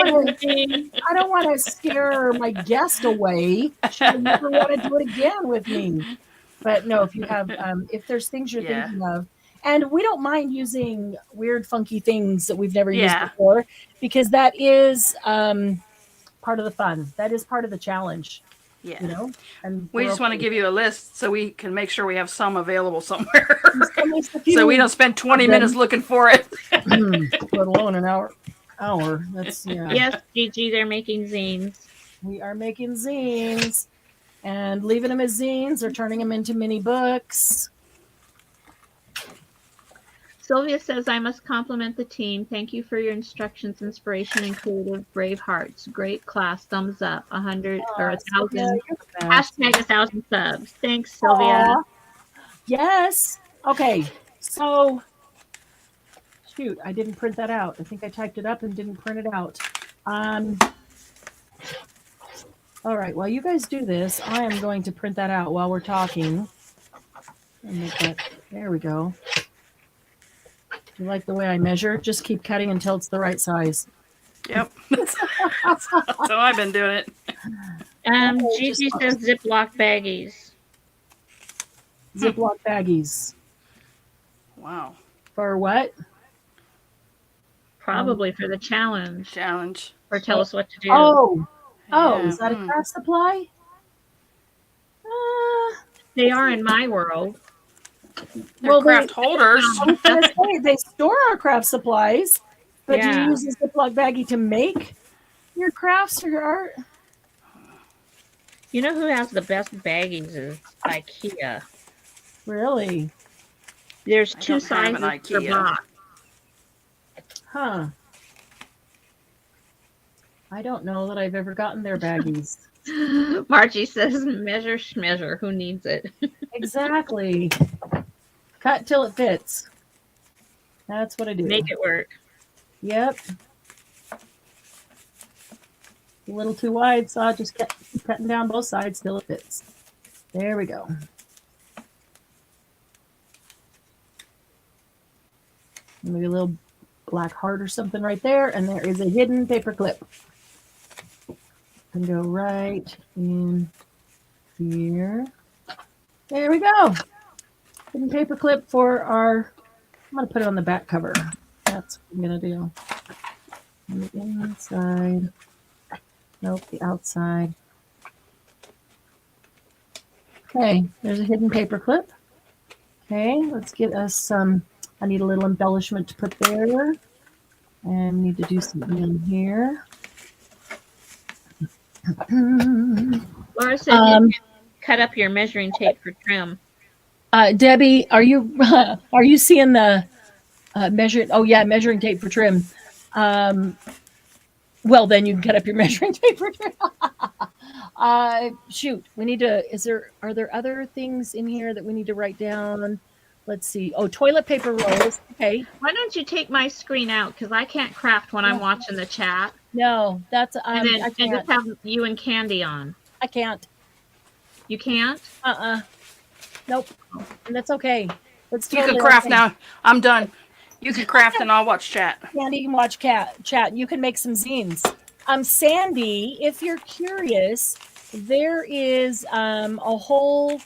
don't want to scare my guest away. She'll never want to do it again with me. But no, if you have, if there's things you're thinking of, and we don't mind using weird, funky things that we've never used before, because that is part of the fun. That is part of the challenge. Yeah. You know? And we just want to give you a list so we can make sure we have some available somewhere. So we don't spend 20 minutes looking for it. Let alone an hour. That's Yes, Gigi, they're making zines. We are making zines and leaving them as zines or turning them into mini books. Sylvia says, I must compliment the team. Thank you for your instructions, inspiration, and creative brave hearts. Great class. Thumbs up. 100 or 1,000. Hashtag 1,000 subs. Thanks, Sylvia. Yes. Okay. So, shoot, I didn't print that out. I think I typed it up and didn't print it out. All right. While you guys do this, I am going to print that out while we're talking. There we go. You like the way I measure? Just keep cutting until it's the right size. Yep. That's how I've been doing it. Gigi says Ziploc baggies. Ziploc baggies. Wow. For what? Probably for the challenge. Or tell us what to do. Is that a craft supply? They are in my world. They're Well, craft holders. I was going to say they store our craft supplies, but do you Yeah. use a Ziploc baggie to make your crafts or your art? You know who has the best baggies is IKEA. Really? There's I 2 don't have an sizes per IKEA. box. Huh. I don't know that I've ever gotten their baggies. Margie says, measure schmeasure. Who needs it? Exactly. Cut till it fits. That's what I do. Make it work. Yep. A little too wide, so I just kept cutting down both sides till it fits. There we go. Maybe a little black heart or something right there, and there is a hidden paper clip. And go right in here. There we go. Hidden paper clip for our, I'm going to put it on the back cover. That's what I'm going to do. On the inside. Nope, the outside. Okay, there's a hidden paper clip. Okay, let's get us some, I need a little embellishment to put there. And we need to do something in here. Laura said you can cut up your measuring tape for trim. Debbie, are you seeing the measuring? Oh yeah, measuring tape for trim. Well, then you can cut up your measuring tape for trim. Shoot, we need to. Are there other things in here that we need to write down? Let's see. Oh, toilet paper rolls. Okay. Why don't you take my screen out? Because I can't craft when I'm watching the chat. No, that's And then I and can't. just have you and Candy on. I can't. You can't? Nope. And that's okay. That's You totally can craft okay. now. I'm done. You can craft and I'll watch chat. Sandy, you can watch chat. You can make some zines. Sandy, if you're curious, there is a whole,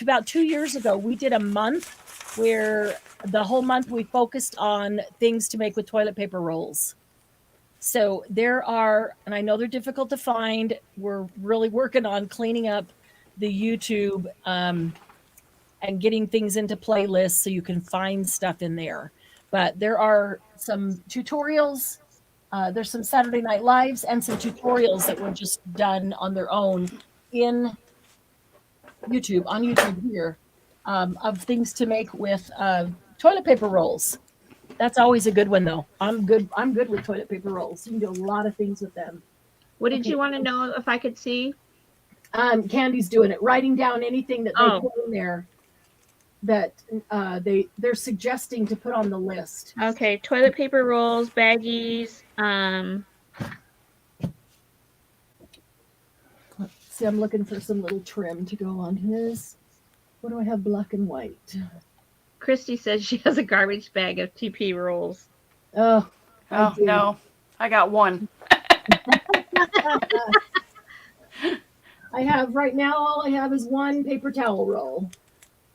about 2 years ago, we did a month where the whole month we focused on things to make with toilet paper rolls. So there are, and I know they're difficult to find. We're really working on cleaning up the YouTube and getting things into playlists so you can find stuff in there. But there are some tutorials. There's some Saturday Night Lives and some tutorials that were just done on their own in YouTube, on YouTube here, of things to make with toilet paper rolls. That's always a good one, though. I'm good with toilet paper rolls. You can do a lot of things with them. What did you want to know if I could see? Candy's doing it, writing down anything that they Oh. put in there that they're suggesting to put on the list. Okay, toilet paper rolls, baggies. Let's see, I'm looking for some little trim to go on his. What do I have, black and white? Christy says she has a garbage bag of TP rolls. Oh, Oh, no. I got one. I have right now, all I have is one paper towel roll.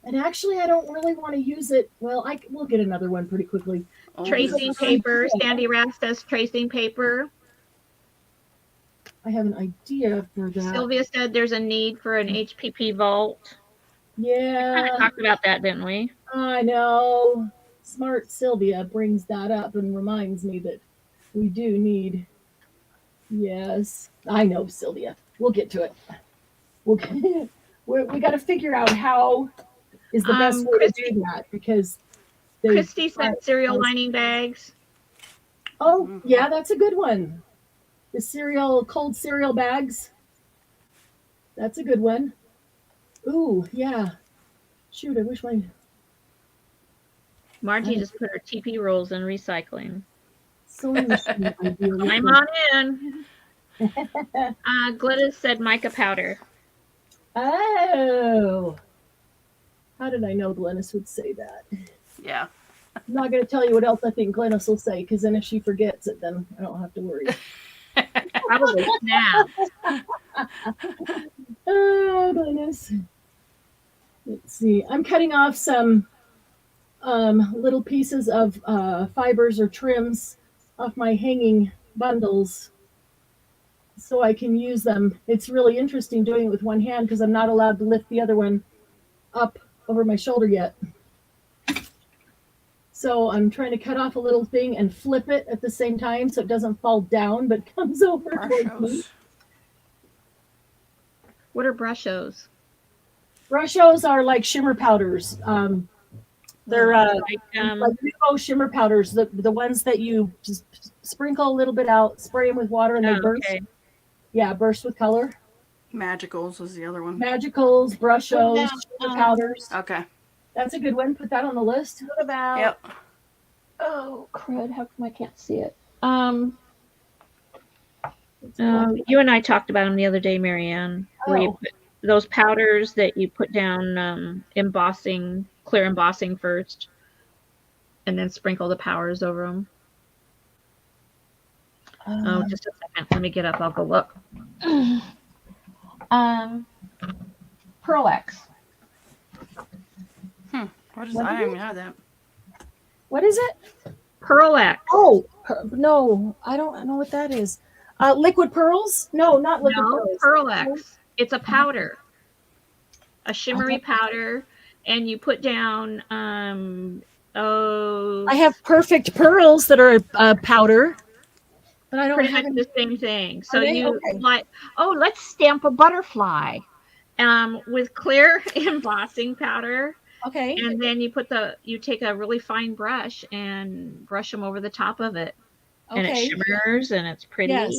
And actually, I don't really want to use it. Well, we'll get another one pretty quickly. Oh, Tracing paper. Sandy Rath says tracing paper. I have an idea for that. Sylvia said there's a need for an HPP vault. We kind Yeah, of talked about that, didn't we? I know. Smart Sylvia brings that up and reminds me that we do need. Yes, I know, Sylvia. We'll get to it. We got to figure out how is the best way to do that, because Christy said cereal lining bags. Oh, yeah, that's a good one. The cold cereal bags. That's a good one. Ooh, yeah. Shoot, I wish my Margie just put her TP rolls in recycling. sewing machine idea. I'm on in. Glynis said mica powder. Oh. How did I know Glennis would say that? Yeah. I'm not going to tell you what else I think Glennis will say, because then if she forgets it, then I don't have to worry. Probably snap. Oh, Glennis. Let's see. I'm cutting off some little pieces of fibers or trims off my hanging bundles so I can use them. It's really interesting doing it with one hand because I'm not allowed to lift the other one up over my shoulder yet. So I'm trying to cut off a little thing and flip it at the same time so it doesn't fall down but comes over towards me. Brushes. What are brushos? Brushos are like shimmer powders. They're like Nuvo shimmer powders, the ones that you just sprinkle a little bit out, spray them with water, and they burst. Okay. Yeah, burst with color. Magicals is the other one. Magicals, brushos, What about, shimmer powders. Okay. That's a good one. Put that on the list. What about? Yep. Oh crud! How come I can't see it? You and I talked about them the other day, Marianne. Where you put those powders that you put down embossing, clear embossing first, and then sprinkle the powders over them. Just a second. Let me get up. I'll go look. Pearl-X. What is that? I don't even have that. What is it? Pearl-X. Oh, no. I don't know what that is. Liquid pearls? No, not liquid pearls. Pearl-X. It's a powder. A shimmery powder. And you put down, I have perfect pearls that are powder. But I don't pretty have much any. the same thing. So Okay. let's stamp a butterfly with clear embossing powder. Okay. And then you take a really fine brush and brush them over the top of it. And it shimmers and it's pretty. Yes.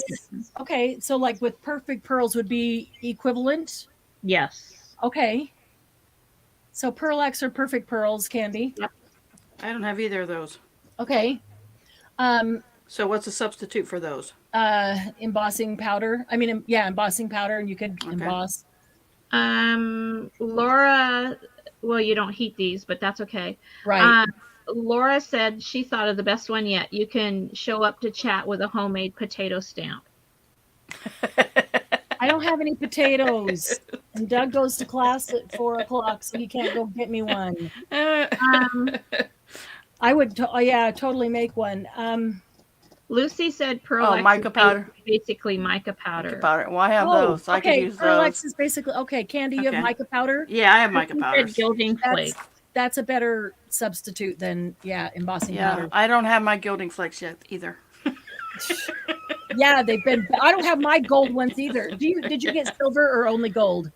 Okay. So like with perfect pearls would be equivalent. Yes. Okay. So Pearl-X or perfect pearls, Candy. Yep. I don't have either of those. Okay. So what's a substitute for those? Embossing powder. I mean, yeah, embossing powder, and you could emboss. Laura, well, you don't heat these, but that's okay. Right. Laura said she thought of the best one yet. You can show up to chat with a homemade potato stamp. I don't have any potatoes. And Doug goes to class at 4:00, so he can't go get me one. I would, totally make one. Lucy said Pearl-X mica powder. Basically mica powder. Mica powder. Well, I have those. So I could use Pearl-X those. is basically, Candy, you have mica powder? Yeah, I have mica Said powder. gilding flakes. That's a better substitute than, embossing powder. I don't have my gilding flakes yet either. Yeah, I don't have my gold ones either. Did you get silver or only gold?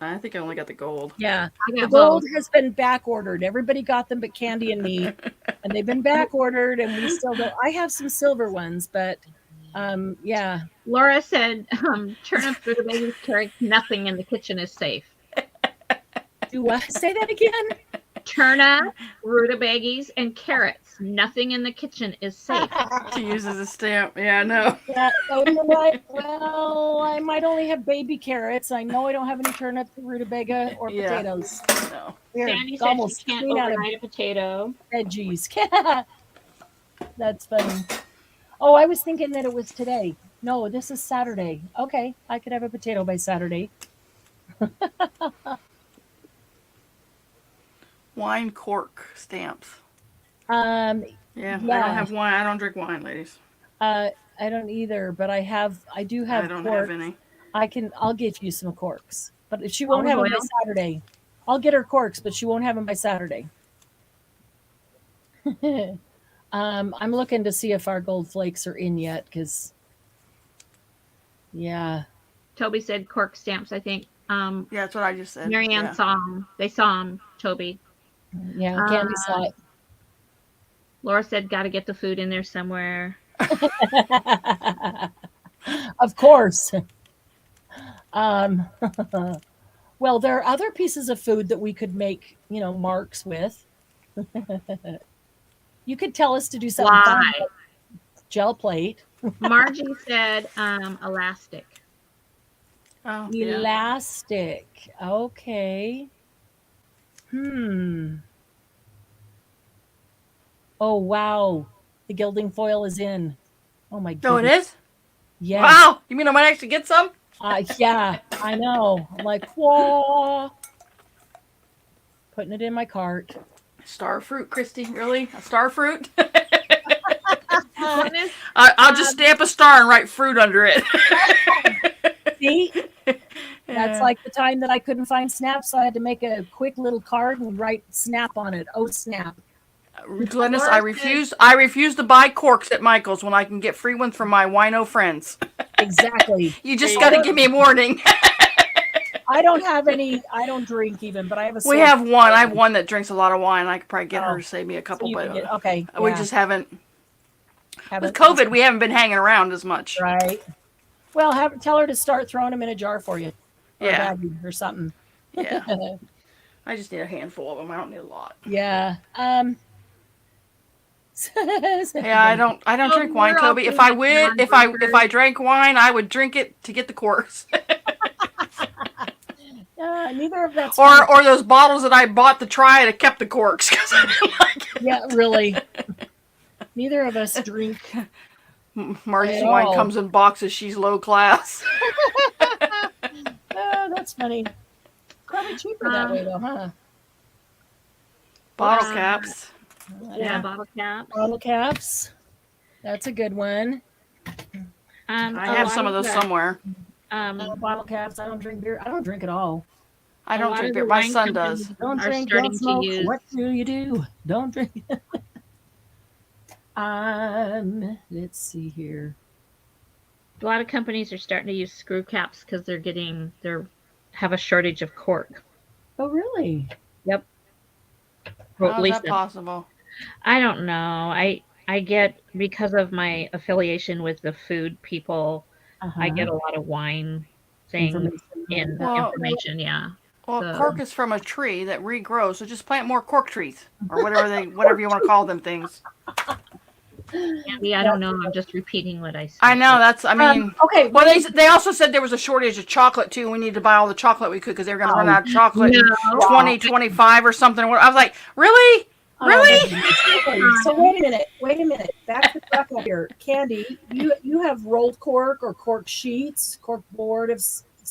I think I only got the gold. Yeah. I got The gold both. has been back ordered. Everybody got them but Candy and me. And they've been back ordered and we still don't. I have some silver ones, but yeah. Laura said, turnips, rutabagas, carrots, nothing in the kitchen is safe. Do what? Say that again? Turnip, rutabagas, and carrots. Nothing in the kitchen is safe. To use as a stamp. Yeah, I know. Yeah, oh, you know what? Well, I might only have baby carrots. I know I don't have any turnips, rutabaga, or potatoes. No. We're Sandy said almost she can't clean out of overnight a potato. veggies. That's funny. Oh, I was thinking that it was today. No, this is Saturday. Okay, I could have a potato by Saturday. Wine cork stamps. Yeah. I don't have wine. I don't drink wine, ladies. I don't either, but I do have I don't corks. have any. I'll get you some corks, but she won't have them by Saturday. I'll get her corks, but she won't have them by Saturday. I'm looking to see if our gold flakes are in yet, because Toby said cork stamps, I think. Yeah, that's what I just said. Marianne saw them. They saw them, Toby. Candy saw it. Laura said, got to get the food in there somewhere. Of course. Well, there are other pieces of food that we could make, marks with. You could tell us to do something fun, Why? like gel plate. Margie said elastic. Oh, yeah. Elastic. Okay. Oh, wow. The gilding foil is in. Oh, my goodness. Oh, it is? Yeah. Wow. You mean I might actually get some? Yeah, I know. I'm like, whoa. Putting it in my cart. Star fruit, Christy. Really? A star fruit? One is I'll just stamp a star and write fruit under it. See? That's like the time that I couldn't find Snap, so I had to make a quick little card and write Snap on it. Oh, Snap. Glennis, I refuse to buy corks at Michael's when I can get free ones from my wino friends. Exactly. You just got to give me a warning. I don't have any. I don't drink even, but I have a. We have one. I have one that drinks a lot of wine. I could probably get her to save me a So couple, you but can get, okay. we yeah. just haven't. With COVID, we haven't been hanging around as much. Right. Well, tell her to start throwing them in a jar for you, or Yeah. a baggie or something. Yeah. I just need a handful of them. I don't need a lot. Yeah. Yeah, I don't drink wine, Toby. If I drank wine, I would drink it to get the corks. Neither of that's or those bottles that I bought to try and I kept the corks because I didn't like it. Yeah, really. Neither of us drink. Margie's wine comes in boxes. She's low class. That's funny. Probably cheaper that way, though, huh? Bottle caps. Yeah, bottle caps. Bottle caps. That's a good one. I have some of those somewhere. Bottle caps. I don't drink beer. I don't drink at all. I don't drink beer. My son does. Don't drink. Don't smoke. What do you do? Don't drink. Let's see here. A lot of companies are starting to use screw caps because they have a shortage of cork. Oh, really? Yep. How is that possible? I don't know. I get, because of my affiliation with the food people, I get a lot of wine things information. Yeah. Well, cork is from a tree that regrows, so just plant more cork trees or whatever you want to call them things. Maybe I don't know. I'm just repeating what I said. I know okay. Well, they also said there was a shortage of chocolate too. We needed to buy all the chocolate we could because they were going to run out of chocolate in 2025 or something. I was like, really? Really? So wait a minute. Back to back up here. Candy, you have rolled cork or cork sheets, cork board of.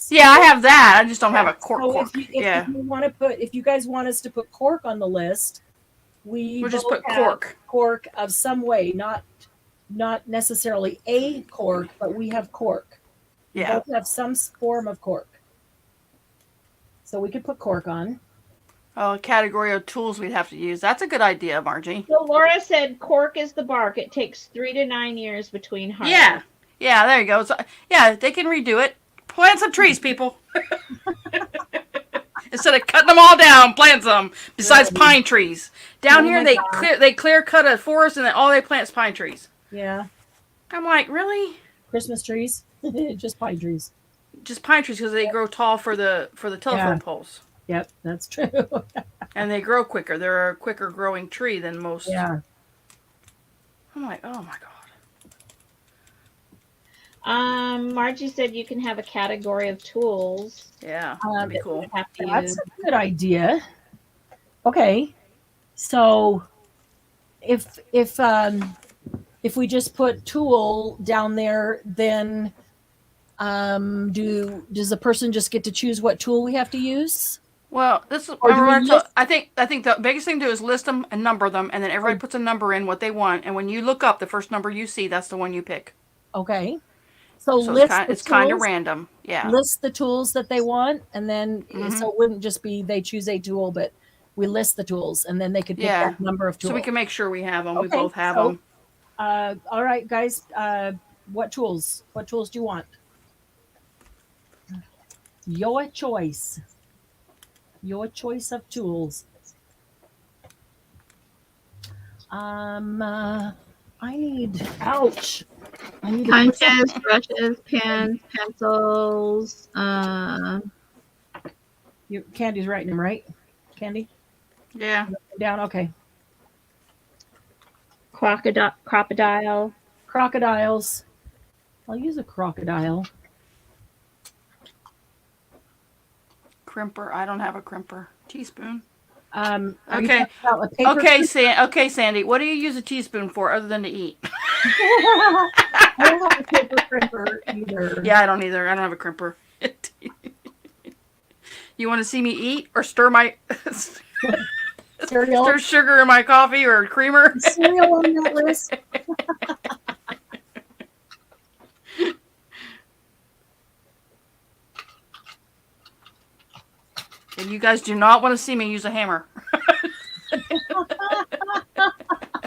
Yeah, I have that. I just don't have a cork. So if you guys want us to put cork on the list, we'll just put cork. Cork of some way, not necessarily a cork, but we have cork. Yeah. We both have some form of cork. So we could put cork on. Oh, a category of tools we'd have to use. That's a good idea, Margie. So Laura said cork is the bark. It takes 3 to 9 years between harvest. Yeah. Yeah, there you go. So, yeah, they can redo it. Plant some trees, people. Instead of cutting them all down, plant some. Besides pine trees. Down here, they clear cut a forest and then all they plant is pine trees. Yeah. I'm like, really? Christmas trees? Just pine trees. Just pine trees because they grow tall for the telephone poles. Yep, that's true. And they grow quicker. They're a quicker growing tree than most. Yeah. I'm like, oh my god. Margie said you can have a category of tools. Yeah, that'd be cool. That's a good idea. Okay, so if we just put tool down there, then does the person just get to choose what tool we have to use? Well, I think the biggest thing to do is list them and number them, and then everybody puts a number in what they want, and when you look up the first number you see, that's the one you pick. Okay. So it's kind of random. Yeah. List the tools that they want, and then so it wouldn't just be they choose a tool, but we list the tools, and then they could pick that number of tools. So we can make sure we have them. Okay, we both have them. All right, guys. What tools? What tools do you want? Your choice. Your choice of tools. I need. Ouch. I need punches, brushes, pens, pencils. Candy's writing them, right? Candy? Yeah. Down. Okay. Crocodile. Crocodiles. I'll use a crocodile. Crimper. I don't have a crimper. Teaspoon. Okay. Okay, Sandy. What do you use a teaspoon for other than to eat? I don't have a paper crimper either. Yeah, I don't either. I don't have a crimper. You want to see me eat or stir my cereal? Stir sugar in my coffee or creamer? Cereal on that list. You guys do not want to see me use a hammer.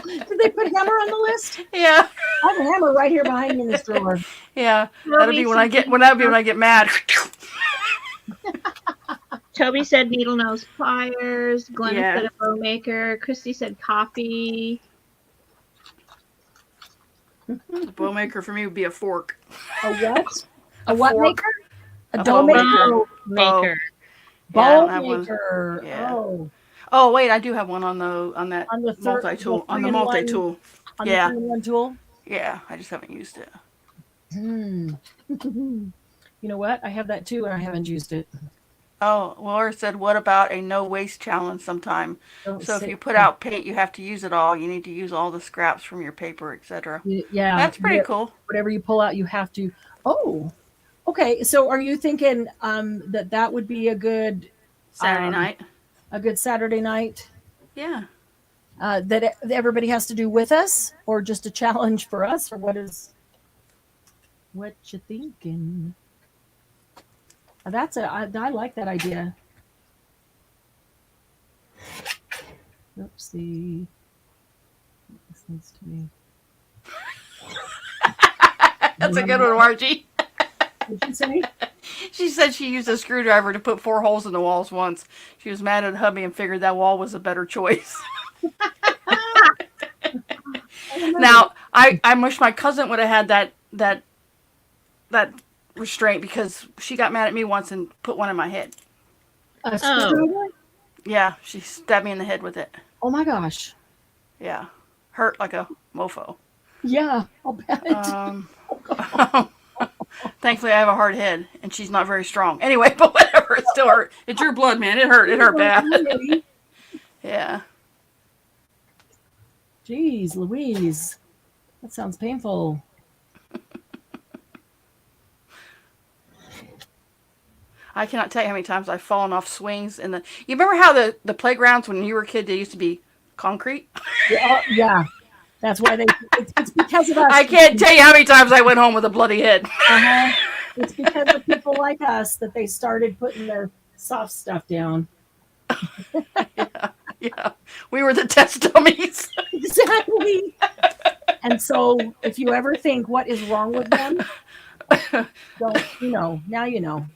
Did they put hammer on the list? Yeah. I have a hammer right here behind me in this drawer. Yeah. Toby That'll be when I said get mad. Toby said needle nose pliers. Glenna Yeah. said a bow maker. Christy said coffee. The bow maker for me would be a fork. A what? A what fork. maker? A A dough bow maker? maker. Maker. Yeah, I Bow don't have one. maker. Yeah. Oh, Oh wait, I do have one on that on the third, multi-tool. the On the 3-in-1 multi-tool. on Yeah. the 3-in-1 tool. Yeah. I just haven't used it. You know what? I have that too, and I haven't used it. Oh, Laura said, what about a no waste challenge sometime? Don't So if say- you put out paint, you have to use it all. You need to use all the scraps from your paper, etc. Yeah, That's pretty cool. Whatever you pull out, you have to. Oh, okay. So are you thinking that would be a good Saturday night. Saturday night Yeah. that everybody has to do with us, or just a challenge for us, or what you thinking? I like that idea. Oopsie. This needs to be. That's a good one, Margie. What did you say? She said she used a screwdriver to put 4 holes in the walls once. She was mad at hubby and figured that wall was a better choice. Now, I wish my cousin would have had that restraint, because she got mad at me once and put one in my head. A screwdriver? Yeah, she stabbed me in the head with it. Oh my gosh. Yeah. Hurt like a mofo. Yeah, I'll bet. Thankfully, I have a hard head, and she's not very strong. Anyway, but whatever, it still hurt. It drew blood, man. It hurt. It hurt bad. Yeah. Jeez, Louise. That sounds painful. I cannot tell you how many times I've fallen off swings. You remember how the playgrounds when you were a kid, they used to be concrete? Yeah. That's why it's because of us. I can't tell you how many times I went home with a bloody head. Uh-huh. It's because of people like us that they started putting their soft stuff down. Yeah. We were the test dummies. Exactly. And so if you ever think what is wrong with them, now you know.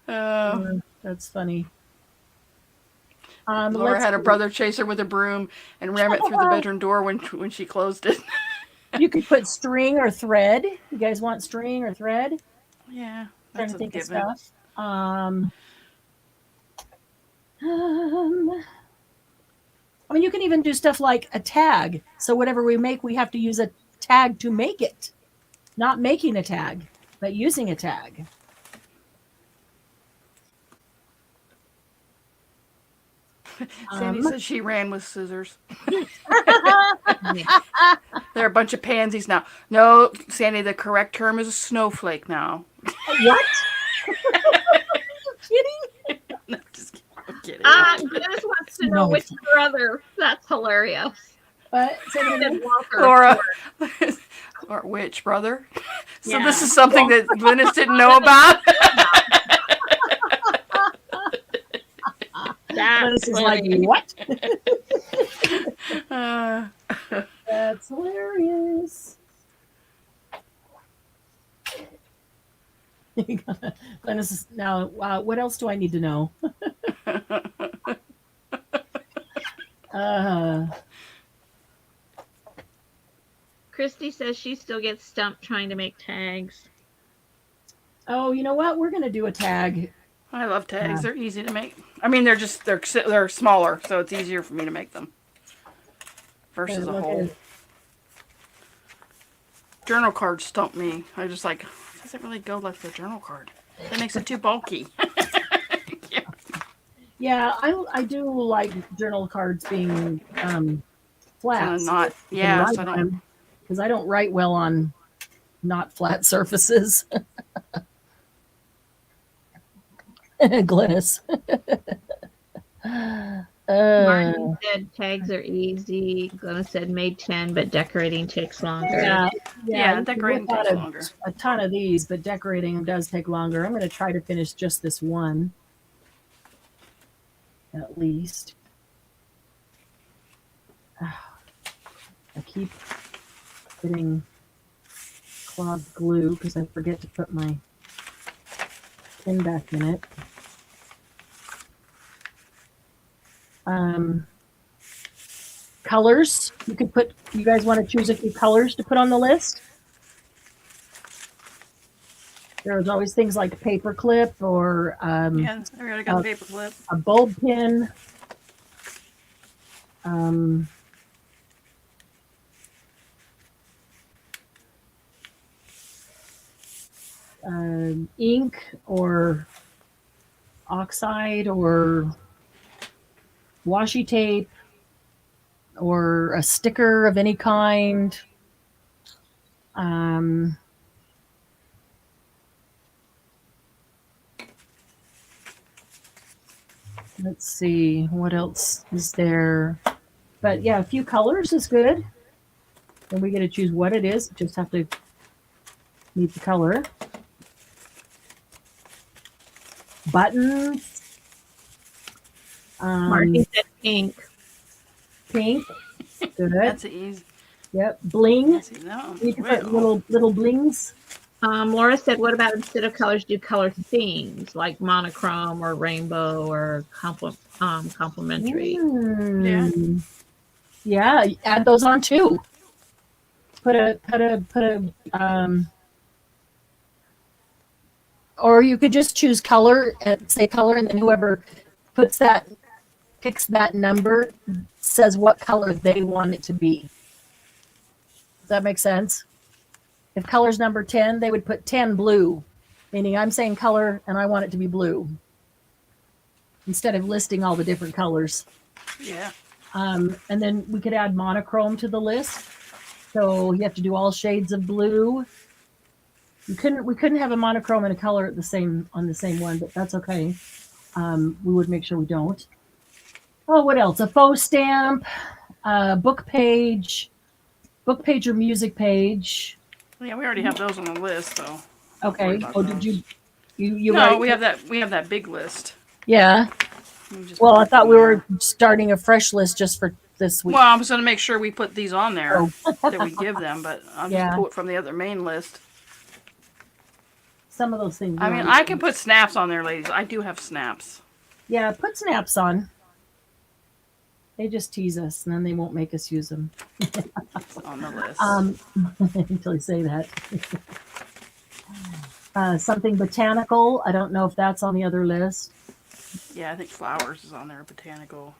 That's funny. Laura had a brother chase her with a broom and ram it through the bedroom door when she closed it. You could put string or thread. You guys want string or thread? Yeah. Trying That's to a think of given. stuff. I mean, you can even do stuff like a tag. So whatever we make, we have to use a tag to make it. Not making a tag, but using a tag. Sandy says she ran with scissors. They're a bunch of pansies now. No, Sandy, the correct term is a snowflake now. What? Are you kidding? No, just kidding. I'm kidding. Dennis wants to know which brother. That's hilarious. Say it again. Laura, or which brother? So Yeah. this is something that Glynis didn't know about. This is like, what? Uh, That's hilarious. Glennis, now, what else do I need to know? Christy says she still gets stumped trying to make tags. Oh, you know what? We're going to do a tag. I love tags. They're easy to make. I mean, they're smaller, so it's easier for me to make them versus a whole. Journal cards stump me. I just like, it doesn't really go like the journal card. That makes it too bulky. Yeah, I do like journal cards being flat. Not, yeah. So I don't. Because I don't write well on not flat surfaces. Glynis. Martin said tags are easy. Glenna said made 10, but decorating takes longer. Yeah, decorating you can takes whip out longer. a ton of these, but decorating them does take longer. I'm going to try to finish just this one. at least. I keep getting clogged glue because I forget to put my pin back in it. Colors. You could put, you guys want to choose a few colors to put on the list? There's always things like paper clip or Yeah, I already got the paper clip. a bulb pin. Ink or oxide or washi tape or a sticker of any kind. Let's see, what else is there? But yeah, a few colors is good. Then we get to choose what it is. Just have to meet the color. Buttons. Marty said pink. Pink. Good. That's easy. Yep. Bling. That's easy. No, You can put little blings. Laura said, what about instead of colors, do color themes like monochrome or rainbow or complementary? Yeah. Yeah, add those on too. Put a or you could just choose color and say color, and then whoever picks that number says what color they want it to be. Does that make sense? If color's number 10, they would put 10 blue, meaning I'm saying color and I want it to be blue instead of listing all the different colors. Yeah. And then we could add monochrome to the list. So you have to do all shades of blue. We couldn't have a monochrome and a color on the same one, but that's okay. We would make sure we don't. Oh, what else? A faux stamp, book page or music page. Yeah, we already have those on the list, so. Okay. Oh, did you No, already- we have that big list. Yeah. Well, I thought we were starting a fresh list just for this week. Well, I was going to make sure we put these on there Oh. that we give them, but I'll just pull it from the other main list. Some of those things. I mean, I can put snaps on there, ladies. I do have snaps. Yeah, put snaps on. They just tease us, and then they won't make us use them. On the list. Until you say that. Something botanical. I don't know if that's on the other list. Yeah, I think flowers is on there. Botanical.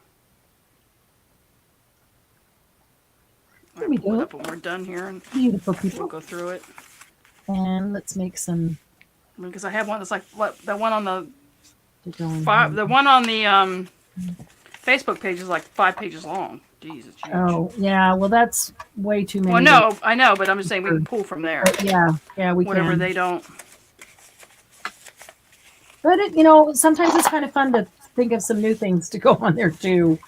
There we Pull it go. up when we're done here, and Beautiful we'll people. go through it. And let's make some. Because I have one that's like the one on the The one on the Facebook page is like 5 pages long. Jeez, it's huge. Oh, yeah. Well, that's way too many. Well, no, I know, but I'm just saying we can pull from there. Yeah, we Whatever can. they don't. But sometimes it's kind of fun to think of some new things to go on there too.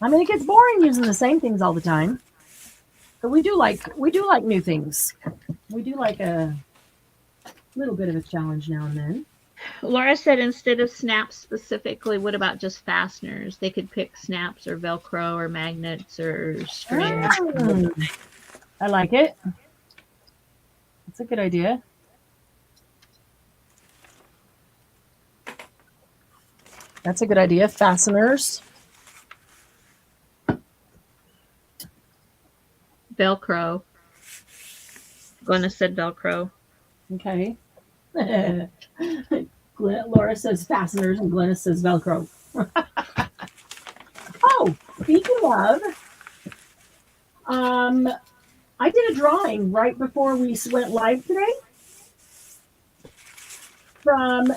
I mean, it gets boring using the same things all the time. But we do like new things. We do like a little bit of a challenge now and then. Laura said instead of snaps specifically, what about just fasteners? They could pick snaps or Velcro or magnets or strings. I like it. That's a good idea. That's a good idea. Fasteners. Velcro. Glenna said Velcro. Okay. Laura says fasteners and Glenna says Velcro. Oh, speaking of, I did a drawing right before we went live today from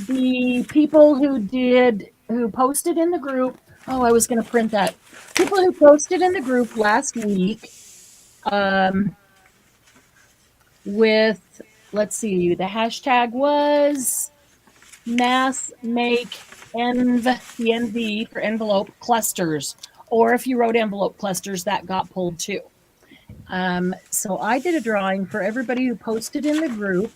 the people who posted in the group. Oh, I was going to print that. People who posted in the group last week with, let's see, the hashtag was mass make NV for envelope clusters. Or if you wrote envelope clusters, that got pulled too. So I did a drawing for everybody who posted in the group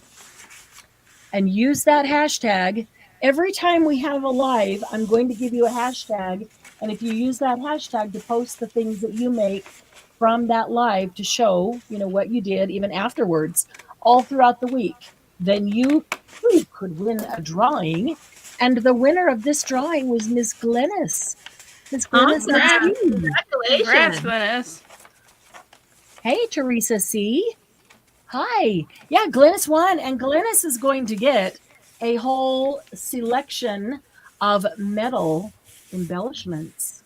and used that hashtag every time we have a live, I'm going to give you a hashtag. And if you use that hashtag to post the things that you make from that live to show, what you did even afterwards, all throughout the week, then you too could win a drawing. And the winner of this drawing was Miss Glennis. Miss Glennis Awesome. C. Congrats, Congratulations. Glennis. Hey, Teresa C. Hi. Yeah, Glennis won, and Glennis is going to get a whole selection of metal embellishments.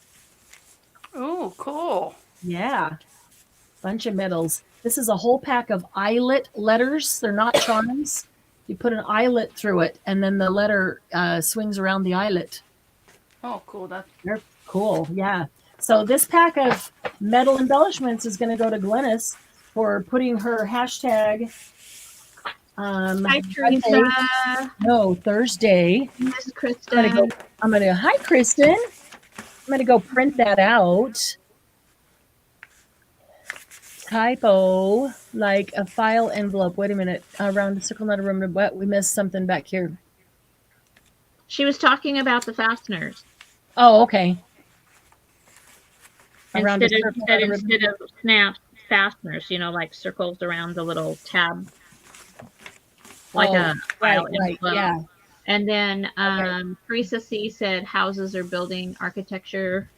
Oh, cool. Yeah, bunch of medals. This is a whole pack of eyelet letters. They're not charms. You put an eyelet through it, and then the letter swings around the eyelet. Oh, cool. They're cool. Yeah. So this pack of metal embellishments is going to go to Glennis for putting her hashtag. Hi, Teresa. No, Thursday. Miss Kristen. Hi, Kristen. I'm going to go print that out. Typo, like a file envelope. Wait a minute. Around a circle, not a room. What? We missed something back here. She was talking about the fasteners. Oh, okay. Instead of snaps, fasteners, like circles around the little tab. Like a file right, yeah. And then Teresa C said houses are building architecture.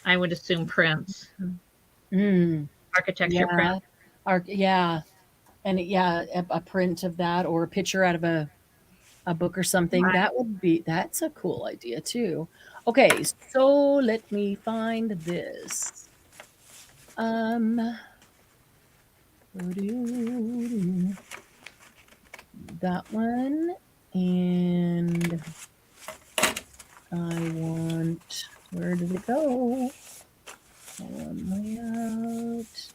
I would assume prints. Architecture print. And a print of that or a picture out of a book or something. Right. That's a cool idea too. Okay, so let me find this. That one, and I want, where did it go? Layout,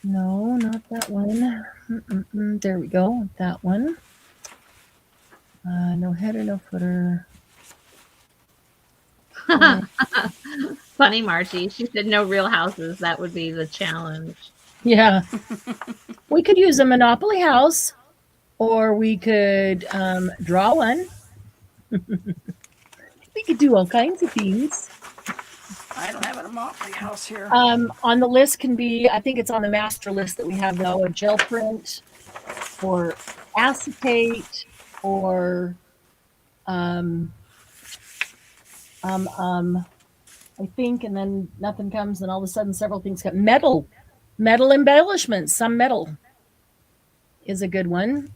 no, not that one. There we go, that one. No header, no footer. Funny, Margie. She said no real houses. That would be the challenge. Yeah. We could use a Monopoly house, or we could draw one. We could do all kinds of things. I don't have a Monopoly house here. On the list can be, I think it's on the master list that we have though, a gel print or acetate or I think, and then nothing comes, and all of a sudden several things come. Metal embellishments. Some metal is a good one.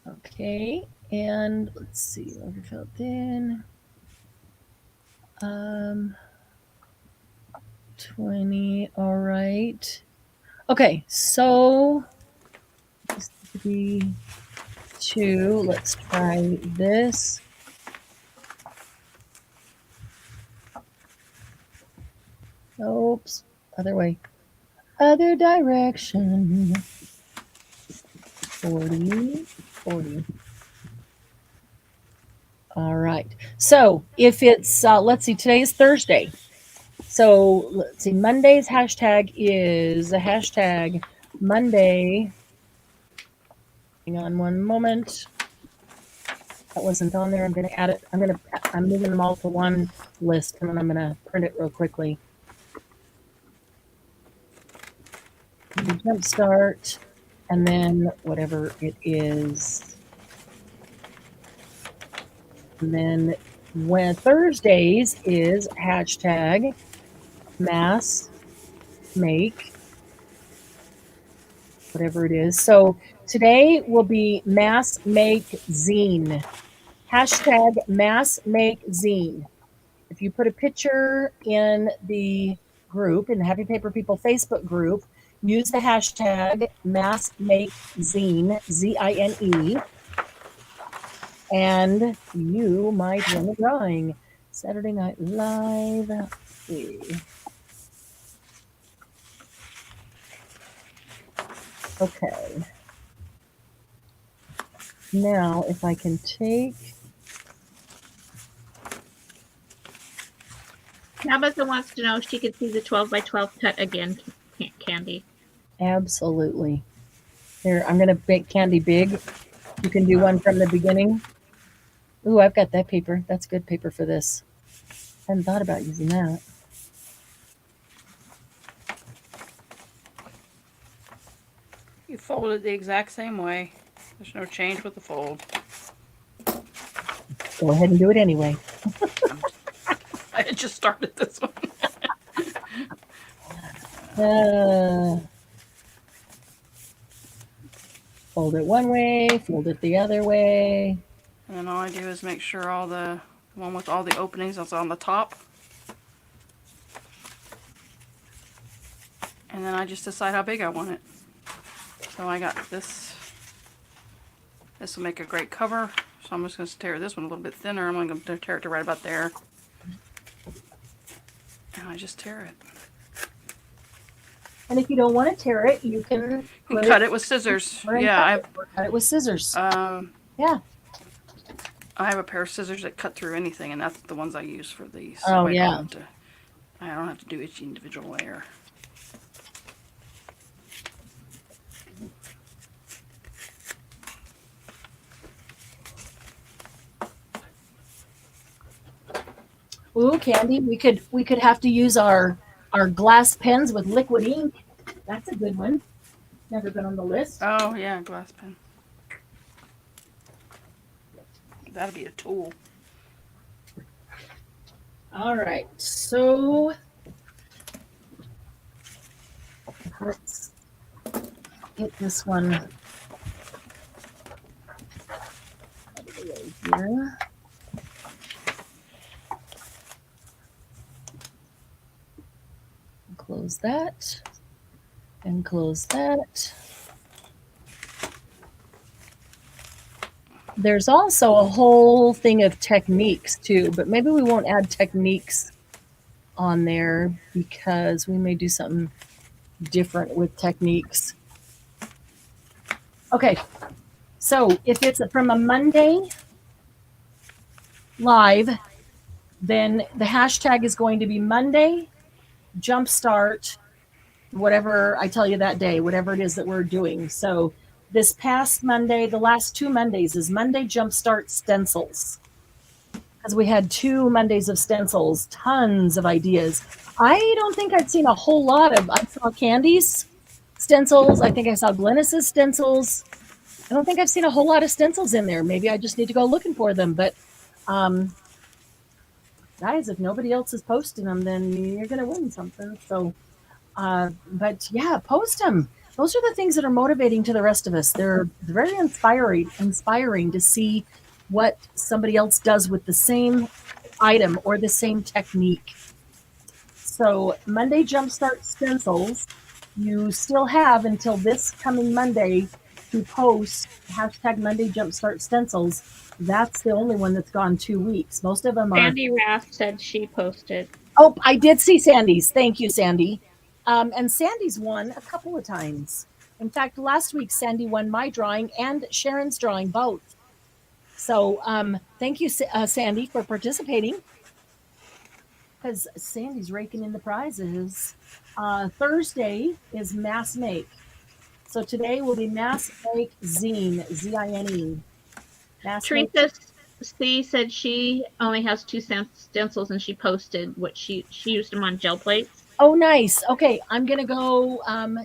Okay, and let's see, overfilled thin. 20. All right. Okay, so this would be 2. Let's try this. Oops, other way. Other direction. 40. All right. So if it's, let's see, today is Thursday. So let's see, Monday's hashtag is a hashtag Monday. Hang on one moment. That wasn't on there. I'm going to add it. I'm moving them all to one list, and then I'm going to print it real quickly. Jump start, and then whatever it is. And then when Thursdays is hashtag mass make, whatever it is. So today will be mass make zine. Hashtag mass make zine. If you put a picture in the group, in the Happy Paper People Facebook group, use the hashtag mass make zine, ZINE, and you might win a drawing. Saturday Night Live. Let's see. Okay. Now, if I can take. Tabitha wants to know if she could see the 12 by 12 cut again, Candy. Absolutely. Here, I'm gonna make Candy big. You can do one from the beginning. Ooh, I've got that paper. That's good paper for this. Hadn't thought about using that. You fold it the exact same way. There's no change with the fold. Go ahead and do it anyway. I had just started this one. Fold it one way, fold it the other way. And then all I do is make sure all the one with all the openings is on the top. And then I just decide how big I want it. So I got this. This will make a great cover. So I'm just going to tear this one a little bit thinner. I'm going to tear it to right about there. And I just tear it. And if you don't want to tear it, you can cut it with scissors. Yeah, cut it with scissors. Yeah. I have a pair of scissors that cut through anything, and that's the ones I use for these. So I don't have to do each individual layer. Ooh, Candy, we could have to use our glass pens with liquid ink. That's a good one. Never been on the list. Oh yeah, glass pen. That'll be a tool. All right, so let's get this one out of the way here. Close that and close that. There's also a whole thing of techniques too, but maybe we won't add techniques on there because we may do something different with techniques. Okay, so if it's from a Monday live, then the hashtag is going to be Monday Jumpstart, whatever I tell you that day, whatever it is that we're doing. So this past Monday, the last 2 Mondays is Monday Jumpstart stencils. Because we had 2 Mondays of stencils, tons of ideas. I don't think I'd seen a whole lot of, I saw Candy's stencils. I think I saw Glennis's stencils. I don't think I've seen a whole lot of stencils in there. Maybe I just need to go looking for them. But guys, if nobody else is posting them, then you're going to win something. So, but yeah, post them. Those are the things that are motivating to the rest of us. They're very inspiring to see what somebody else does with the same item or the same technique. So Monday Jumpstart stencils, you still have until this coming Monday to post hashtag Monday Jumpstart stencils. That's the only one that's gone 2 weeks. Most of them are. Sandy Raff said she posted. Oh, I did see Sandy's. Thank you, Sandy. And Sandy's won a couple of times. In fact, last week, Sandy won my drawing and Sharon's drawing both. So thank you, Sandy, for participating. Because Sandy's raking in the prizes. Thursday is Mass Make. So today will be Mass Make Zine, Z-I-N-E. Teresa C said she only has 2 stencils and she posted what she used them on gel plates. Oh, nice. Okay, I'm going to go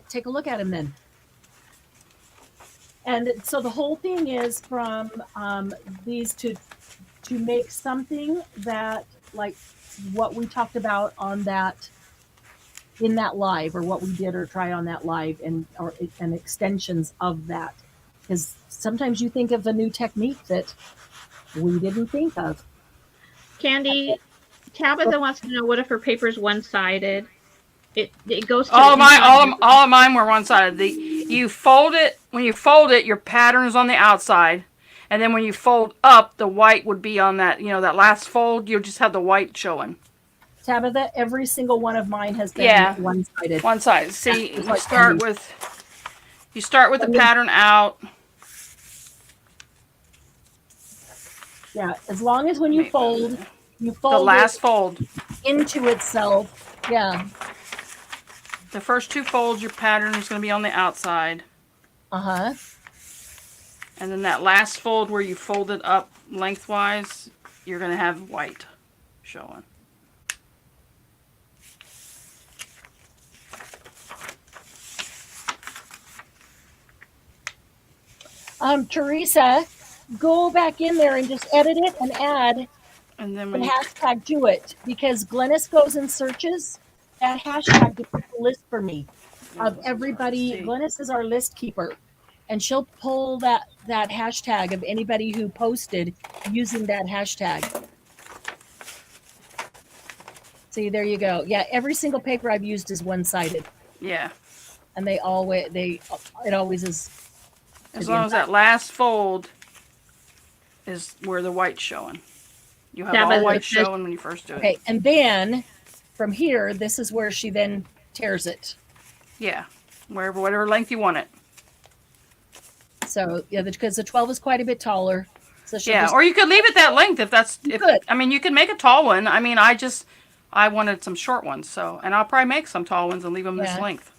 take a look at them then. And so the whole thing is from these to make something that, like what we talked about on that, in that live, or what we did or try on that live, and extensions of that. Because sometimes you think of a new technique that we didn't think of. Candy, Tabitha wants to know, what if her paper is one-sided? It goes to all of mine were one-sided. You fold it, when you fold it, your pattern is on the outside, and then when you fold up, the white would be on that, that last fold. You'll just have the white showing. Tabitha, every single one of mine has been one-sided. One-sided. See, you start with the pattern out. Yeah, as long as when you fold the last fold into itself. Yeah. The first 2 folds, your pattern is going to be on the outside. Uh-huh. And then that last fold where you fold it up lengthwise, you're going to have white showing. Teresa, go back in there and just edit it and add And then the when you hashtag to it, because Glennis goes and searches that hashtag to put the list for me of everybody. Glennis is our list keeper, and she'll pull that hashtag of anybody who posted using that hashtag. See, there you go. Yeah, every single paper I've used is one-sided, yeah. and it always is. As long as that last fold is where the white's showing. You have Yeah, but all white it says- showing when you first do it. Okay, and then from here, this is where she then tears it. Yeah. Whatever length you want it. So yeah, because the 12 is quite a bit taller. So she'll Yeah, just, or you could leave it that length if that's. You could. I mean, you can make a tall one. I mean, I wanted some short ones, so and I'll probably make some tall ones and leave them this Yeah. length.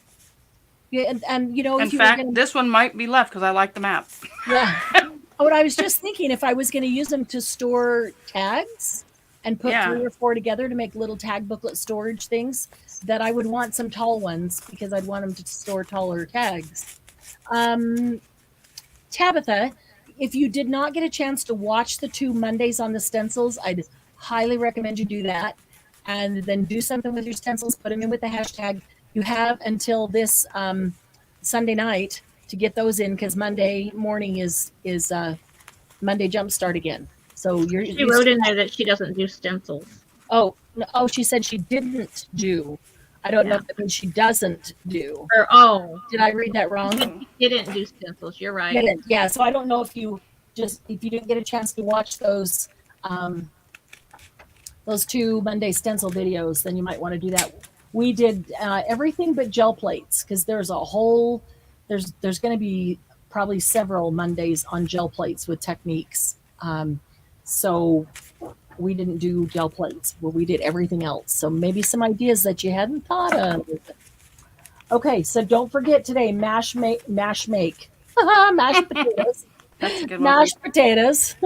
yeah, and you know, In if you fact, were gonna, this one might be left because I like the map. yeah. What I was just thinking, if I was going to use them to store tags and put Yeah. 3 or 4 together to make little tag booklet storage things, that I would want some tall ones because I'd want them to store taller tags. Tabitha, if you did not get a chance to watch the 2 Mondays on the stencils, I'd highly recommend you do that, and then do something with your stencils. Put them in with the hashtag. You have until this Sunday night to get those in, because Monday morning is Monday Jumpstart again. So She wrote in there that she doesn't do stencils. Oh, she said she didn't do. I don't know if that means she doesn't do. Or Did I read that wrong? she didn't do stencils. You're right. Didn't. Yeah. So I don't know if you didn't get a chance to watch those 2 Monday stencil videos, then you might want to do that. We did everything but gel plates, because there's going to be probably several Mondays on gel plates with techniques. So we didn't do gel plates, but we did everything else. So maybe some ideas that you hadn't thought of. Okay, so don't forget today, mash make, mashed potatoes. That's a good one. Mashed potatoes.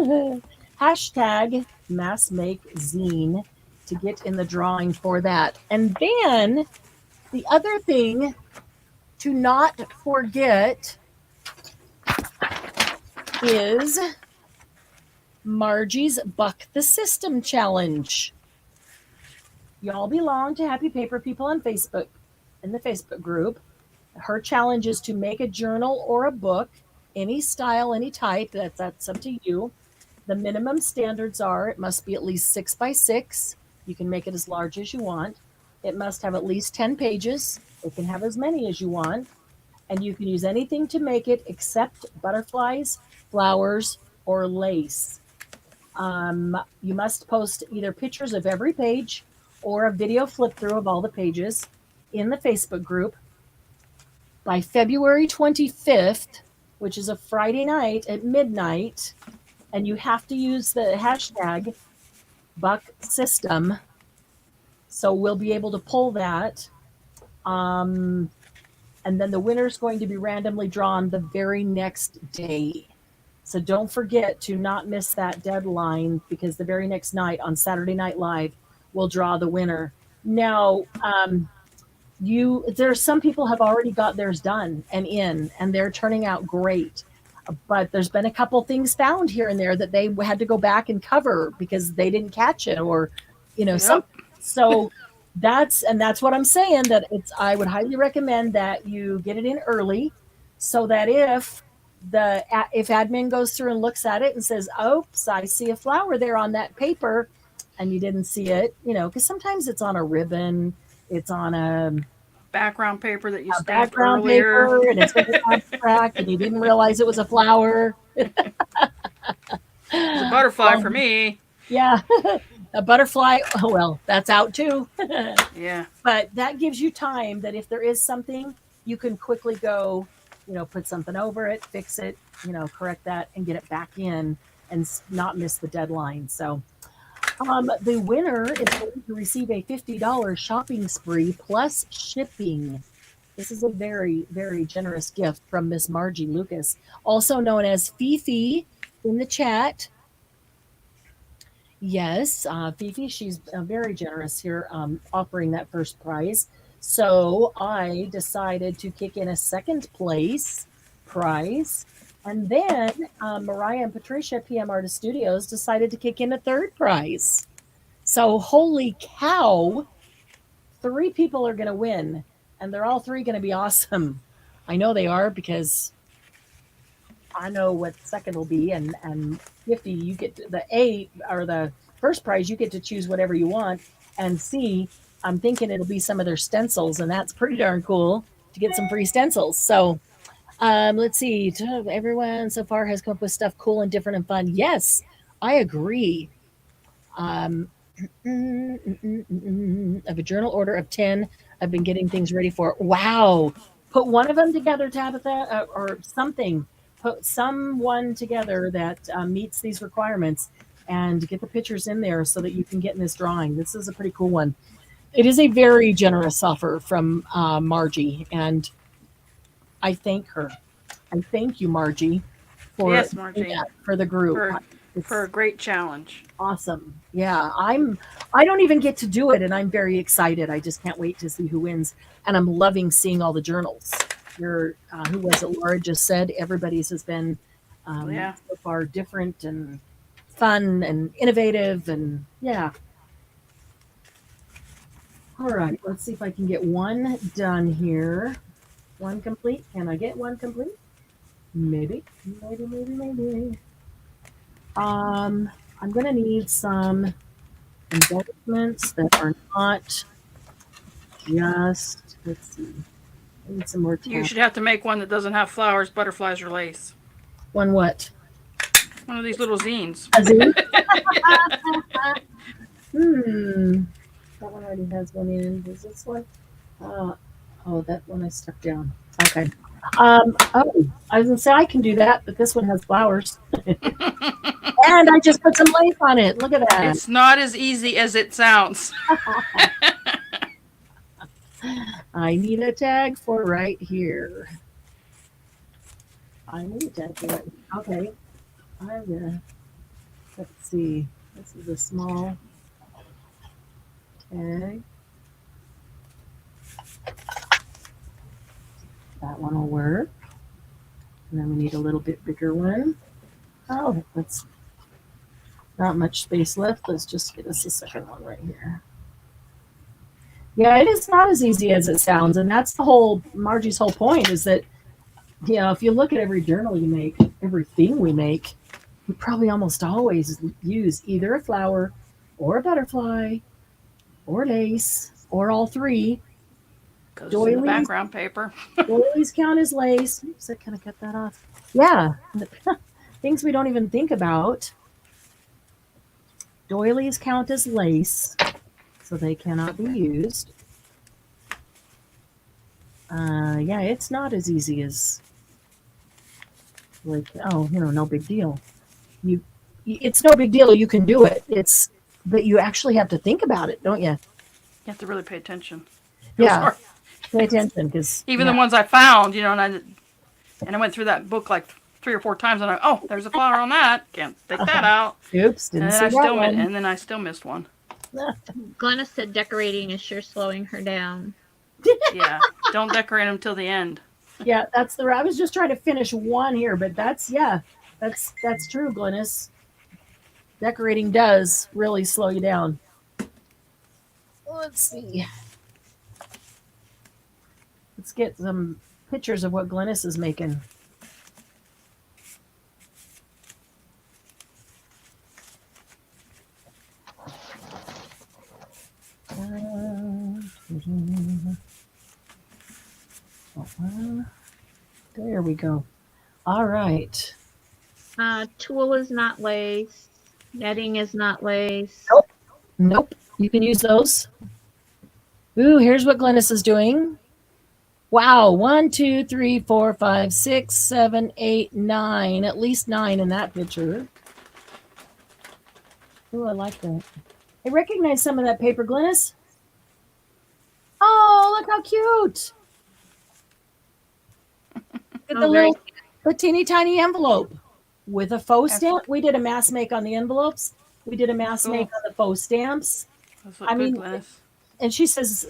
Hashtag mass make zine to get in the drawing for that. And then the other thing to not forget is Margie's Buck the System Challenge. Y'all belong to Happy Paper People on Facebook, in the Facebook group. Her challenge is to make a journal or a book, any style, any type. That's up to you. The minimum standards are it must be at least 6 by 6. You can make it as large as you want. It must have at least 10 pages. It can have as many as you want. And you can use anything to make it except butterflies, flowers, or lace. You must post either pictures of every page or a video flip through of all the pages in the Facebook group by February 25th, which is a Friday night at midnight. And you have to use the hashtag Buck System. So we'll be able to pull that. And then the winner is going to be randomly drawn the very next day. So don't forget to not miss that deadline, because the very next night on Saturday Night Live, we'll draw the winner. Now, there's some people have already got theirs done and they're turning out great. But there's been a couple things found here and there that they had to go back and cover because they didn't catch it, or, so that's what I'm saying, that I would highly recommend that you get it in early, so that if admin goes through and looks at it and says, oops, I see a flower there on that paper, and you didn't see it, because sometimes it's on a ribbon, it's on a Background paper that you stamped background earlier. paper, and it's been abstract, and you didn't realize it was a flower. It's a butterfly for me. Yeah, a butterfly. Oh, well, that's out too. Yeah. But that gives you time that if there is something, you can quickly go, put something over it, fix it, correct that, and get it back in and not miss the deadline. So the winner is going to receive a $50 shopping spree plus shipping This is a very, very generous gift from Miss Margie Lucas, also known as Fifi in the chat. Yes, Fifi, she's very generous here, offering that first prize. So I decided to kick in a second place prize. And then Mariah and Patricia, PM Artist Studios, decided to kick in a third prize. So holy cow, 3 people are going to win. And they're all 3 going to be awesome. I know they are because I know what second will be, and 50, you get the A or the first prize, you get to choose whatever you want. And C, I'm thinking it'll be some of their stencils, and that's pretty darn cool to get some free stencils. So let's see. Everyone so far has come up with stuff cool and different and fun. Yes, I agree. Um, of a journal order of 10, I've been getting things ready for. Wow. Put one of them together, Tabitha, or something. Put someone together that meets these requirements and get the pictures in there so that you can get in this drawing. This is a pretty cool one. It is a very generous offer from Margie, and I thank her. I thank you, Margie, for Yes, Margie. that, for the group. For a great challenge. Awesome. Yeah, I don't even get to do it, and I'm very excited. I just can't wait to see who wins. And I'm loving seeing all the journals. Who was it? Laura just said everybody's has been so far different and fun and innovative, and yeah. All right, let's see if I can get one done here. One complete. Can I get one complete? Maybe. I'm gonna need some embellishments that are not just, let's see, I need some more You should have to make one that doesn't have flowers, butterflies, or lace. One what? One of these little zines. A zine? That one already has one in. Is this one? Oh, that one I stuck down. Okay. I was gonna say I can do that, but this one has flowers. And I just put some lace on it. Look at that. It's not as easy as it sounds. I need a tag for right here. I need a tag for right here. Okay. I'm gonna, let's see. This is a small tag. That one will work. And then we need a little bit bigger one. Oh, that's not much space left. Let's just get us a second one right here. Yeah, it is not as easy as it sounds. And that's the whole, Margie's whole point is that, you know, if you look at every journal you make, everything we make, we probably almost always use either a flower or a butterfly or lace or all 3. Goes in the background paper. Doilies count as lace. Oops, I kind of cut that off. Yeah. Things we don't even think about. Doilies count as lace, so they cannot be used. Yeah, it's not as easy as, like, oh, you know, no big deal. It's no big deal. You can do it. But you actually have to think about it, don't you? You have to really pay attention. Yeah. Pay attention, because even the ones I found, you know, and I went through that book like 3 or 4 times, and there's a flower on that. Can't take that out. Oops, didn't see that one. And then I still missed one. Glenna said decorating is sure slowing her down. Yeah, don't decorate them till the end. Yeah, I was just trying to finish one here, but that's true, Glennis. Decorating does really slow you down. Let's see. Let's get some pictures of what Glennis is making. There we go. All right. Tulle is not lace. Netting is not lace. Nope. You can use those. Ooh, here's what Glennis is doing. Wow. 1, 2, 3, 4, 5, 6, 7, 8, 9. At least 9 in that picture. Ooh, I like that. I recognize some of that paper, Glennis. Oh, look how cute. at Oh, the very little, the teeny tiny envelope with a faux That's- stamp. We did a mass make on the envelopes. We did a mass Cool. make on the faux stamps. Those I look good, mean, Glennis. and she says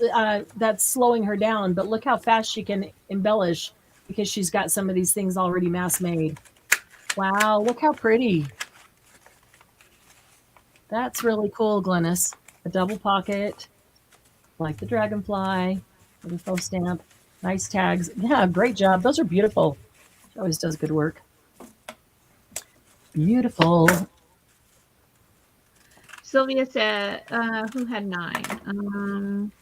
that's slowing her down, but look how fast she can embellish because she's got some of these things already mass made. Wow, look how pretty. That's really cool, Glennis. A double pocket, like the dragonfly, with a faux stamp. Nice tags. Yeah, great job. Those are beautiful. She always does good work. Beautiful. Sylvia said, who had 9?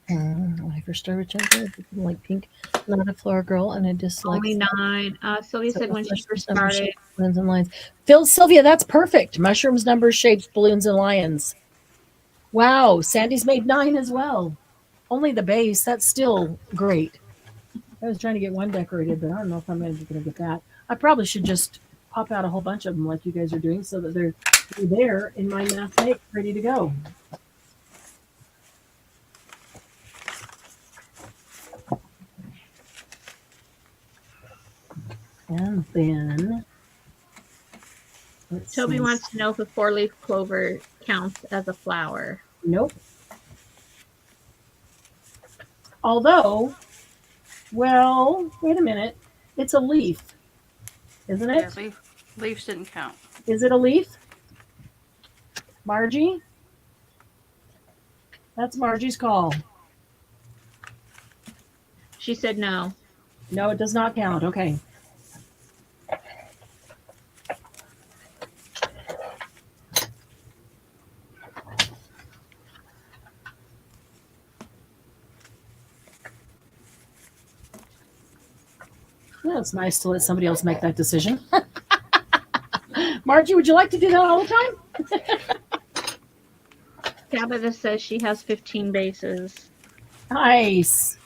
When I first started with like pink, not a flower girl, and I dislike Only 9. Sylvia said when she first started. balloons and lions. Sylvia, that's perfect. Mushrooms, numbers, shapes, balloons, and lions. Wow, Sandy's made 9 as well. Only the base. That's still great. I was trying to get one decorated, but I don't know if I'm going to get that. I probably should just pop out a whole bunch of them like you guys are doing so that they're there in my math make, ready to go. And then Toby wants to know if a 4-leaf clover counts as a flower. Nope. Although, well, wait a minute. It's a leaf, isn't it? Yeah, leaves didn't count. Is it a leaf? Margie? That's Margie's call. She said no. No, it does not count. Okay. Yeah, it's nice to let somebody else make that decision. Margie, would you like to do that all the time? Tabitha says she has 15 bases. Nice.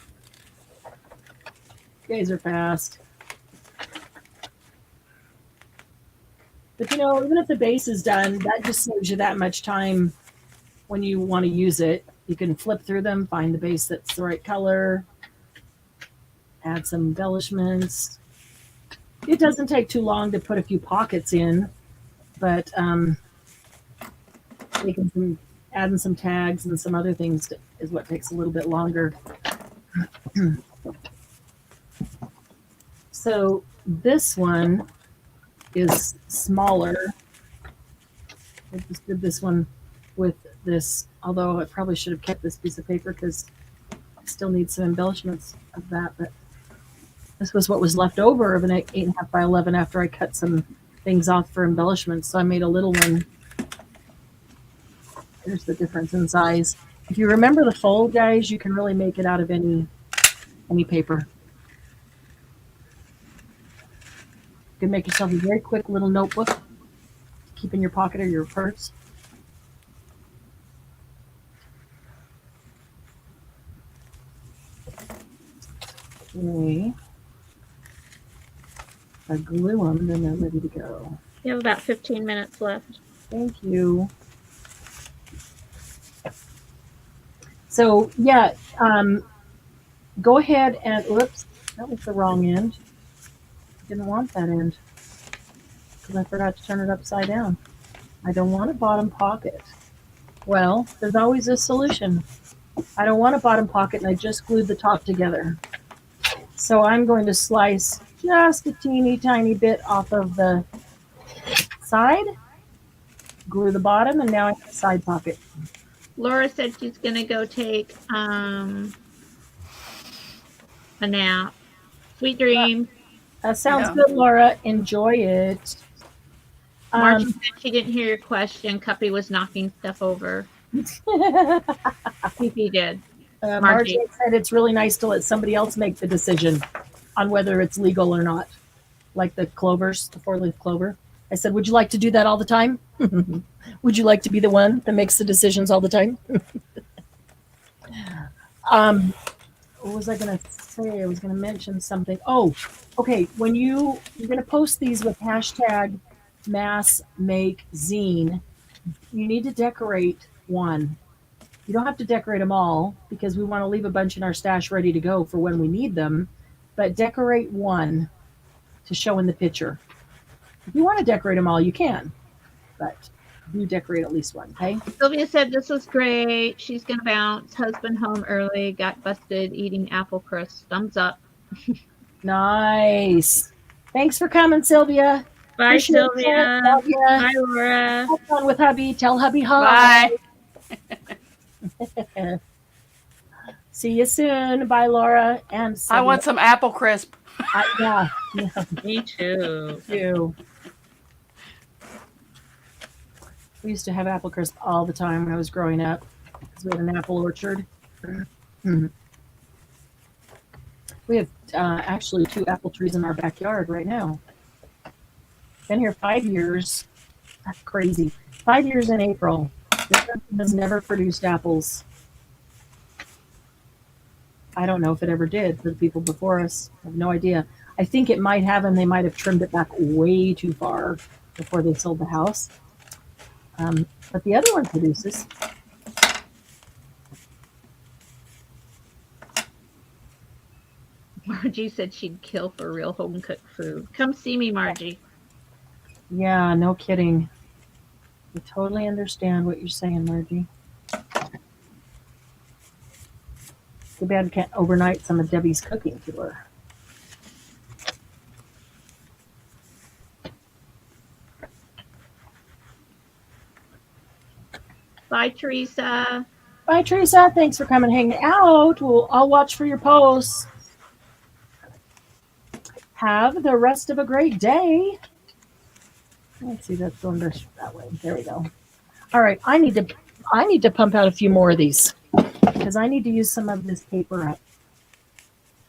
You guys are fast. But even if the base is done, that just saves you that much time when you want to use it. You can flip through them, find the base that's the right color, add some embellishments. It doesn't take too long to put a few pockets in, but adding some tags and some other things is what takes a little bit longer. So this one is smaller. I just did this one with this, although I probably should have kept this piece of paper because I still need some embellishments of that. But this was what was left over of an 8.5 by 11 after I cut some things off for embellishments. So I made a little one. There's the difference in size. If you remember the fold, guys, you can really make it out of any paper. You can make yourself a very quick little notebook to keep in your pocket or your purse. Okay. If I glue them, then they're ready to go. You have about 15 minutes left. Thank you. So yeah, go ahead and, oops, that was the wrong end. Didn't want that end because I forgot to turn it upside down. I don't want a bottom pocket. Well, there's always a solution. I don't want a bottom pocket and I just glued the top together. So I'm going to slice just a teeny tiny bit off of the side, glue the bottom, and now I have a side pocket. Laura said she's going to go take a nap. Sweet dreams. That sounds Yeah. good, Laura. Enjoy it. Margie said she didn't hear your question. Cuppy was knocking stuff over. He did. Margie said it's really nice to let somebody else make the decision on whether it's legal or not. Like the clovers, the 4-leaf clover. I said, would you like to do that all the time? Would you like to be the one that makes the decisions all the time? What was I going to say? I was going to mention something. Oh, okay. When you're going to post these with hashtag mass make zine, you need to decorate one. You don't have to decorate them all because we want to leave a bunch in our stash ready to go for when we need them. but decorate one to show in the picture. If you want to decorate them all, you can, but you decorate at least one, okay? Sylvia said this was great. She's gonna bounce. Husband home early. Got busted eating apple crisp. Thumbs up. Nice. Thanks for coming, Sylvia. Bye, Appreciate Sylvia. it. Love ya. Bye, Laura. Have fun with hubby. Tell hubby hi. Bye. See you soon. Bye, Laura. And I Sylvia. want some apple crisp. Yeah, Me too. too. We used to have apple crisp all the time when I was growing up because we had an apple orchard. We have actually 2 apple trees in our backyard right now. Been here 5 years. That's crazy. 5 years in April. This one has never produced apples. I don't know if it ever did for the people before us. I have no idea. I think it might have, and they might have trimmed it back way too far before they sold the house. But the other one produces. Margie said she'd kill for real home cooked food. Come see me, Margie. Yeah, no kidding. I totally understand what you're saying, Margie. Too bad we can't overnight some of Debbie's cooking to her. Bye, Teresa. Bye, Teresa. Thanks for coming hang out. I'll watch for your posts. Have the rest of a great day. Let's see, that's going that way. There we go. All right, I need to pump out a few more of these because I need to use some of this paper up.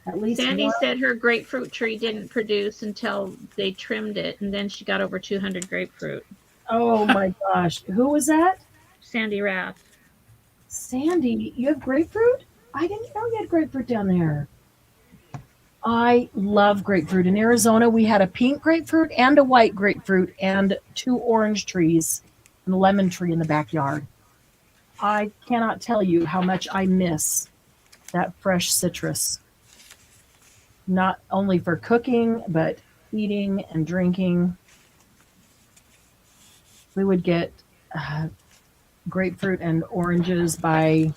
At least Sandy one. said her grapefruit tree didn't produce until they trimmed it, and then she got over 200 grapefruit. Oh my gosh, who was that? Sandy Rath. Sandy, you have grapefruit? I didn't know you had grapefruit down there. I love grapefruit. In Arizona, we had a pink grapefruit and a white grapefruit and 2 orange trees and a lemon tree in the backyard. I cannot tell you how much I miss that fresh citrus. Not only for cooking, but eating and drinking. We would get grapefruit and oranges by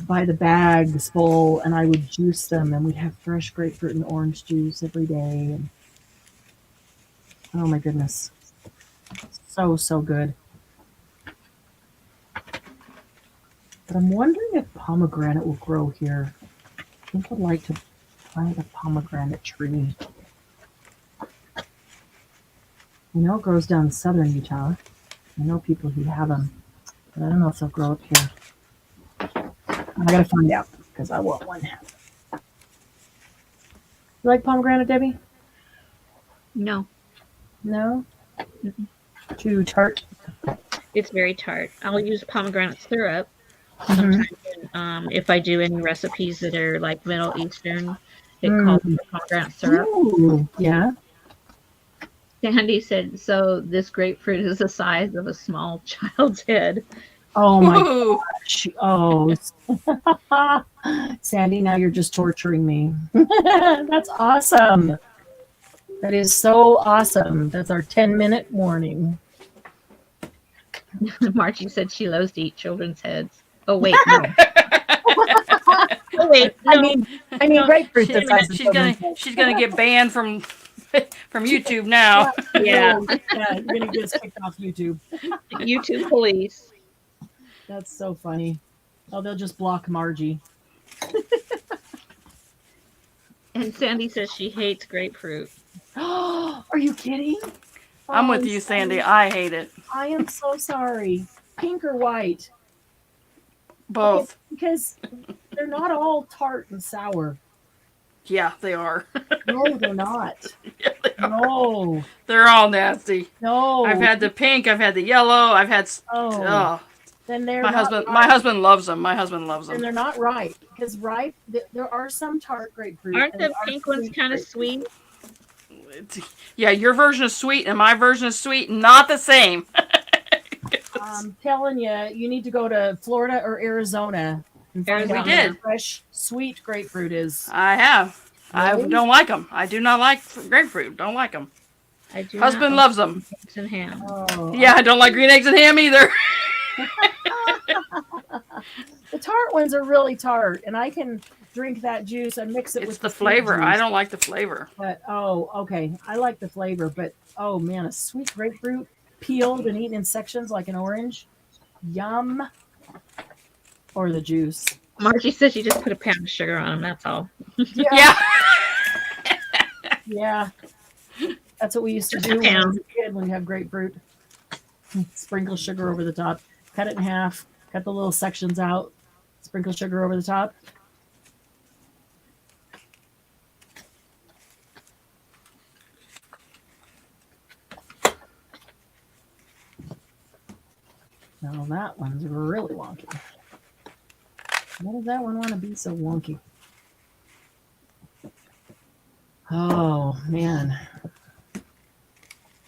the bags full, and I would juice them, and we'd have fresh grapefruit and orange juice every day. And oh my goodness, so good. But I'm wondering if pomegranate will grow here. I think I'd like to plant a pomegranate tree. I know it grows down in southern Utah. I know people who have them, but I don't know if they'll grow up here. I gotta find out because I want one. You like pomegranate, Debbie? No, No? Too tart? it's very tart. I'll use pomegranate syrup Mhm. sometimes. If I do any recipes that are like Middle Eastern, it calls for pomegranate syrup. Ooh, yeah. Sandy said, so this grapefruit is the size of a small child's head. Oh my Ooh. gosh. Oh. Sandy, now you're just torturing me. That's awesome. That is so awesome. That's our 10-minute warning. Margie said she loves to eat children's heads. Oh, wait, no. Oh, wait, no. I mean, grapefruit. She's gonna get banned from YouTube now. Yeah. Yeah, you're gonna get us kicked off YouTube. YouTube police. That's so funny. Oh, they'll just block Margie. And Sandy says she hates grapefruit. Are you kidding? I'm Oh, with you, Sandy. I hate it. I am so sorry. Pink or white? Both. Because they're not all tart and sour. Yeah, they are. No, they're not. Yeah, they are. No, They're all nasty. no. I've had the pink. I've had the yellow. I've had. Oh, then they're my not husband. right. My husband loves them. My husband loves And them. they're not right because there are some tart grapefruit. Aren't and the there are pink ones sweet kind of grapefruit. sweet? Yeah, your version is sweet and my version is sweet. Not the same. I'm telling you, you need to go to Florida or Arizona And find We out did. how fresh, sweet grapefruit is. I have. I Really? don't like them. I do not like grapefruit. Don't like them. I do Husband not loves them. like eggs and ham. Oh, Yeah, I don't like green eggs and ham either. the tart ones are really tart, and I can drink that juice and mix it It's with the sweet flavor. I juice. don't like the flavor. But okay, I like the flavor. But oh man, a sweet grapefruit peeled and eaten in sections like an orange, yum. Or the juice. Margie says you just put a pound of sugar on them. That's all. Yeah. Yeah. That's what we used to Just do a when I was pound. a kid when you have grapefruit. Sprinkle sugar over the top. Cut it in half. Cut the little sections out. Sprinkle sugar over the top. Now that one's really wonky. Why does that one want to be so wonky? Oh, man.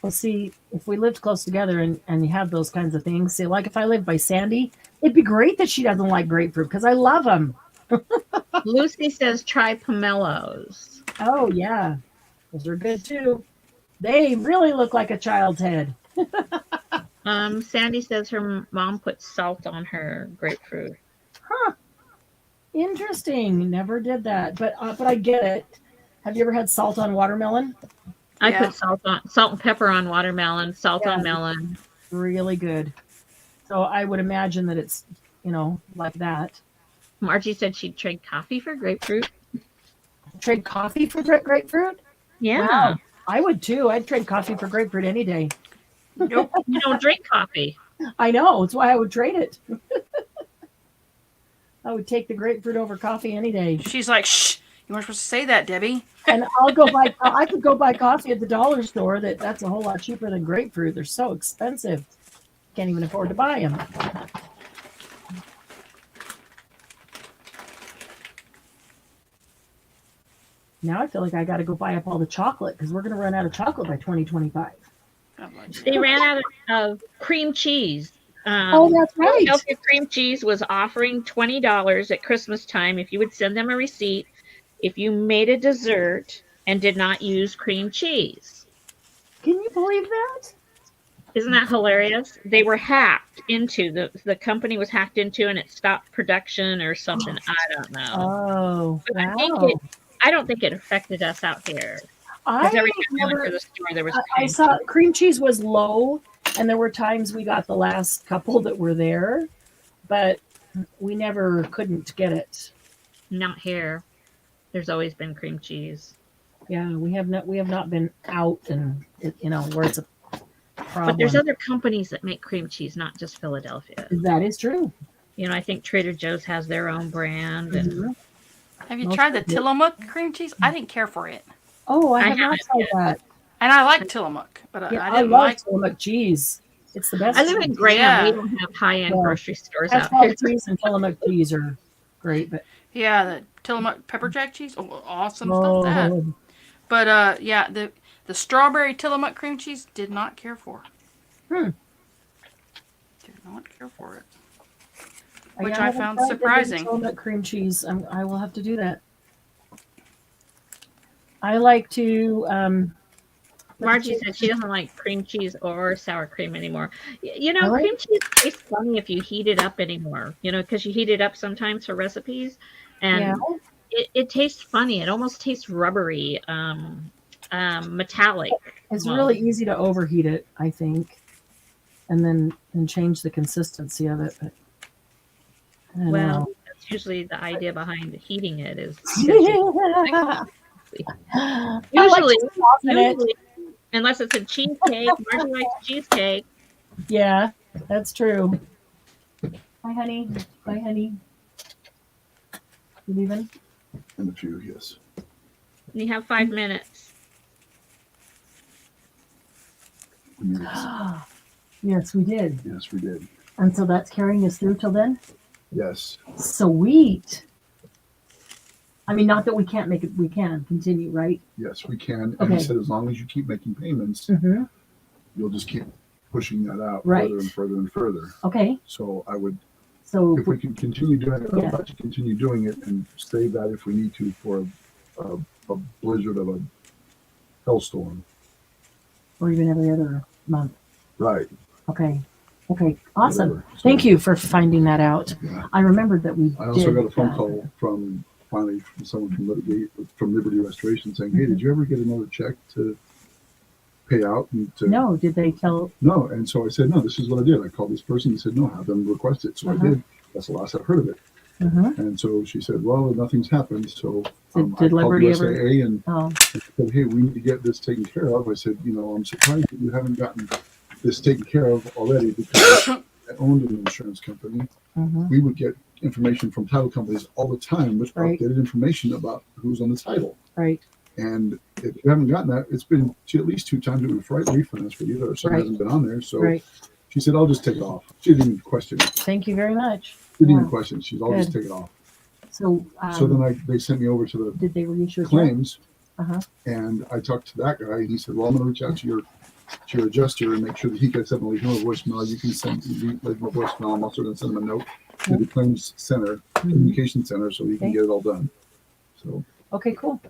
Well, see, if we lived close together and you have those kinds of things, see, like if I lived by Sandy, it'd be great that she doesn't like grapefruit because I love them. Lucy says try pomelos. Oh, yeah. Those are good too. They really look like a child's head. Sandy says her mom puts salt on her grapefruit. Huh. Interesting. Never did that. But I get it. Have you ever had salt on watermelon? I Yeah. put salt and pepper on watermelon, salt Yeah. on melon. Really good. So I would imagine that it's, like that. Margie said she'd trade coffee for grapefruit. Trade coffee for grapefruit? Yeah. Wow. I would too. I'd trade coffee for grapefruit any day. Nope. You don't drink coffee. I know. That's why I would trade it. I would take the grapefruit over coffee any day. She's like, shh. You weren't supposed to say that, Debbie. And I could go buy coffee at the dollar store that's a whole lot cheaper than grapefruit. They're so expensive. Can't even afford to buy them. Now I feel like I got to go buy up all the chocolate because we're going to run out of chocolate by 2025. They ran out of cream cheese. Oh, that's right. Philadelphia Cream Cheese was offering $20 at Christmas time if you would send them a receipt if you made a dessert and did not use cream cheese. Can you believe that? Isn't that hilarious? They were hacked into, the company was hacked into and it stopped production or something. I don't know. Oh, But wow. I don't think it affected us out here. I Because every time we went never, to the store, there was I cream saw cheese. cream cheese was low, and there were times we got the last couple that were there, but we never couldn't get it. Not here. There's always been cream cheese. Yeah, we have not been out and where it's a problem. But there's other companies that make cream cheese, not just Philadelphia. That is true. I think Trader Joe's has their own brand. And Mhm. Have you Most tried the of it. Tillamook cream cheese? I didn't care for it. Oh, I I have not haven't tried that. And I like Tillamook, but Yeah, I I didn't love like. Tillamook cheese. It's the best. I live in cheese. Graham. Yeah. We don't have high-end Yeah. grocery stores out here. Asphalt cheese and Tillamook cheese are great, but Yeah, the Tillamook pepper jack cheese. Oh, awesome stuff. That. oh, But yeah, the strawberry Tillamook cream cheese did not care for. Hmm. Did not care for it. yeah, Which I haven't found tried the surprising. Tillamook cream cheese. I will have to do that. I like to. Margie said she doesn't like cream cheese or sour cream anymore. Really? Cream cheese tastes funny if you heat it up anymore. Because you heat it up sometimes for recipes, and Yeah. it tastes funny. It almost tastes rubbery, metallic. It's Well, really easy to overheat it, I think, and then change the consistency of it. But I don't Well, know. that's usually the idea behind heating it is I like usually, to soften it. unless it's a cheesecake. Margie likes cheesecake. Yeah, that's true. Hi, honey. Bye, honey. You leaving? In a few, yes. You have 5 minutes. We knew this. Yes, we did. Yes, we did. And so that's carrying us through till then? Yes. Sweet. I mean, not that we can't make it, we can continue, right? Yes, we can. And Okay. he said as long as you keep making payments, Mm-hmm. you'll just keep pushing that out Right. further and further and further. Okay. So I would So if we can continue doing it, Yeah. I'd like to continue doing it and save that if we need to for a blizzard of a hellstorm. or even every other month. Right. Okay. Okay. Awesome. Whatever. So, Thank you for finding that out. yeah. I remembered that we I also did got a phone that. call from someone from Liberty Restoration saying, "Hey, did you ever get another check to pay out?" And to, No, did they tell? No. And so I said, "No, this is what I did. I called this person." He said, "No, have them request it." So I did. That's the last I've heard of it. Mhm. And so she said, "Well, nothing's happened." So Did I called Liberty USAA ever? and Oh, said, "Hey, we need to get this taken care of." I said, "I'm surprised that you haven't gotten this taken care of already, because I owned an insurance company. mhm. We would get information from title companies all the time with Right. updated information about who's on the title. Right. And if you haven't gotten that, it's been at least 2 times it was refinanced for you, or something Right. hasn't been on there." So Right. she said, "I'll just take it off." She didn't even question it. Thank you very much. She didn't even Yeah. question it. She's, "I'll just Good. take it off." So, So then they sent me over to the did they reissue a check? claims, Uh-huh. and I talked to that guy, and he said, "Well, I'm going to reach out to your adjuster and make sure that he gets up and leave him a voicemail. You can leave him a voicemail. I'm also going to send him a note to the claims center, Mhm. communication center, so he can Okay. get it all done." So Okay, cool.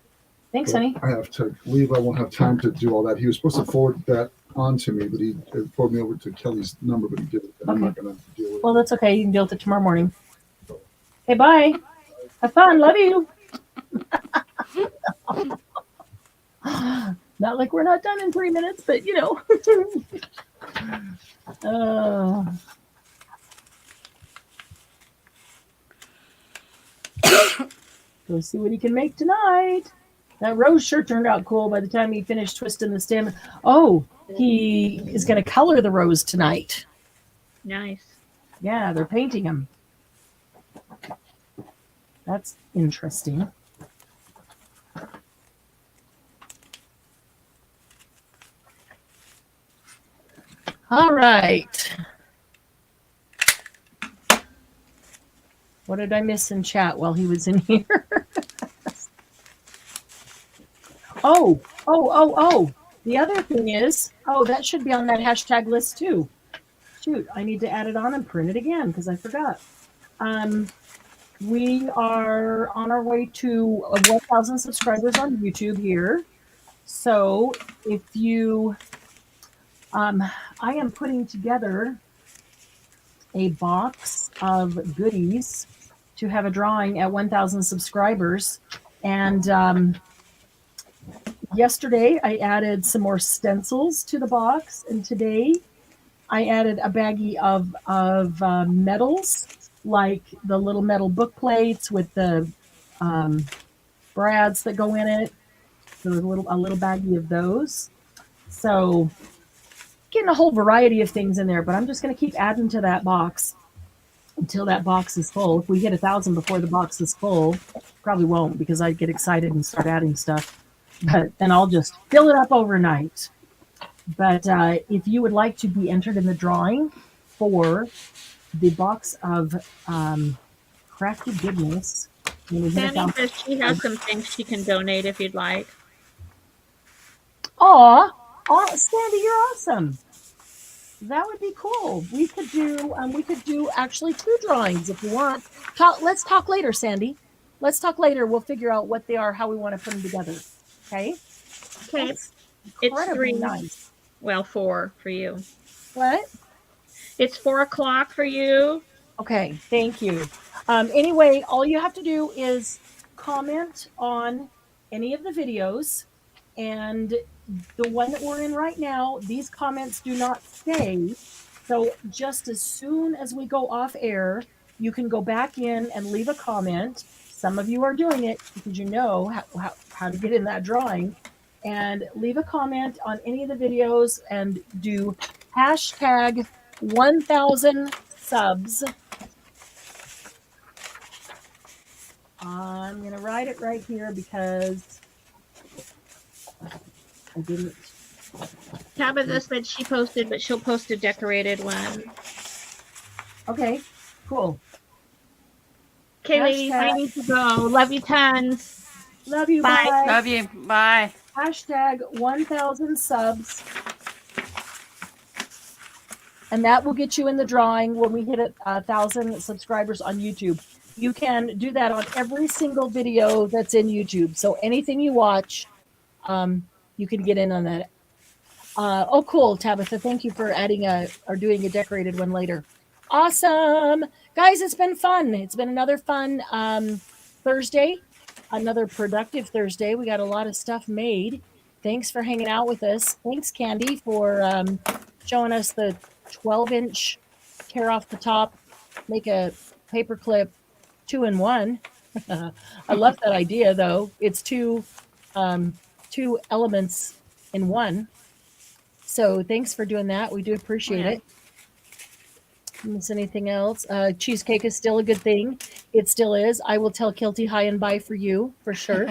Thanks, but honey. I have to leave. I won't have time to do all that. He was supposed to forward that on to me, but he forwarded me over to Kelly's number, but he didn't. And I'm not going to deal with Well, that's okay. You can deal with it tomorrow morning. Okay, bye. Have fun. Love you. Not like we're not done in 3 minutes, but uh, go see what he can make tonight. That rose sure turned out cool by the time he finished twisting the stem. Oh, he is going to color the rose tonight. Nice. Yeah, they're painting him. That's interesting. All right. What did I miss in chat while he was in here? Oh. The other thing is, that should be on that hashtag list too. Shoot, I need to add it on and print it again because I forgot. We are on our way to 1,000 subscribers on YouTube here. So if you, I am putting together a box of goodies to have a drawing at 1,000 subscribers. And yesterday I added some more stencils to the box, and today I added a baggie of medals, like the little metal book plates with the brads that go in it. So there's a little baggie of those. So getting a whole variety of things in there, but I'm just going to keep adding to that box until that box is full. If we hit 1,000 before the box is full, probably won't, because I get excited and start adding stuff. But then I'll just fill it up overnight. But if you would like to be entered in the drawing for the box of crafty goodness, when we hit Sandy 1,000. says she has some things she can donate if you'd like. Aw, Sandy, you're awesome. That would be cool. We could do actually 2 drawings if you want. Let's talk later, Sandy. Let's talk later. We'll figure out what they are, how we want to put them together. Okay? Okay. That's It's incredibly 3. nice. Well, 4 for you. What? It's 4 o'clock for you. Okay, thank you. Anyway, all you have to do is comment on any of the videos, and the one that we're in right now, these comments do not stay. So just as soon as we go off air, you can go back in and leave a comment. Some of you are doing it because you know how to get in that drawing, and leave a comment on any of the videos and do hashtag 1,000 subs. I'm going to write it right here because I didn't. Tabitha said she posted, but she'll post a decorated one. Okay, cool. Okay, ladies, I need to go. Love you tons. Love you. Bye. Bye. Love you. Bye. Hashtag 1,000 subs. and that will get you in the drawing when we hit 1,000 subscribers on YouTube. You can do that on every single video that's in YouTube. So anything you watch, you can get in on that. Oh, cool, Tabitha. Thank you for adding or doing a decorated one later. Awesome. Guys, it's been fun. It's been another fun Thursday, another productive Thursday. We got a lot of stuff made. Thanks for hanging out with us. Thanks, Candy, for showing us the 12-inch tear off the top, make a paperclip 2-in-1. I love that idea, though. It's two elements in one. So thanks for doing that. We do appreciate it. Miss anything else? Cheesecake is still a good thing. It still is. I will tell Kilty hi and bye for you, for sure.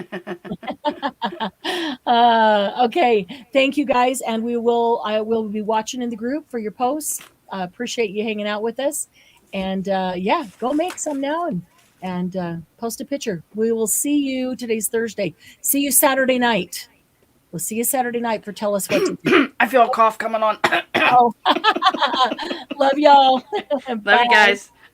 Okay. Thank you, guys. And I will be watching in the group for your posts. Appreciate you hanging out with us. And yeah, go make some now and post a picture. We will see you. Today's Thursday. See you Saturday night. We'll see you Saturday night for Tell Us What to Do. I feel a cough coming on. Oh. Love y'all. Love you guys.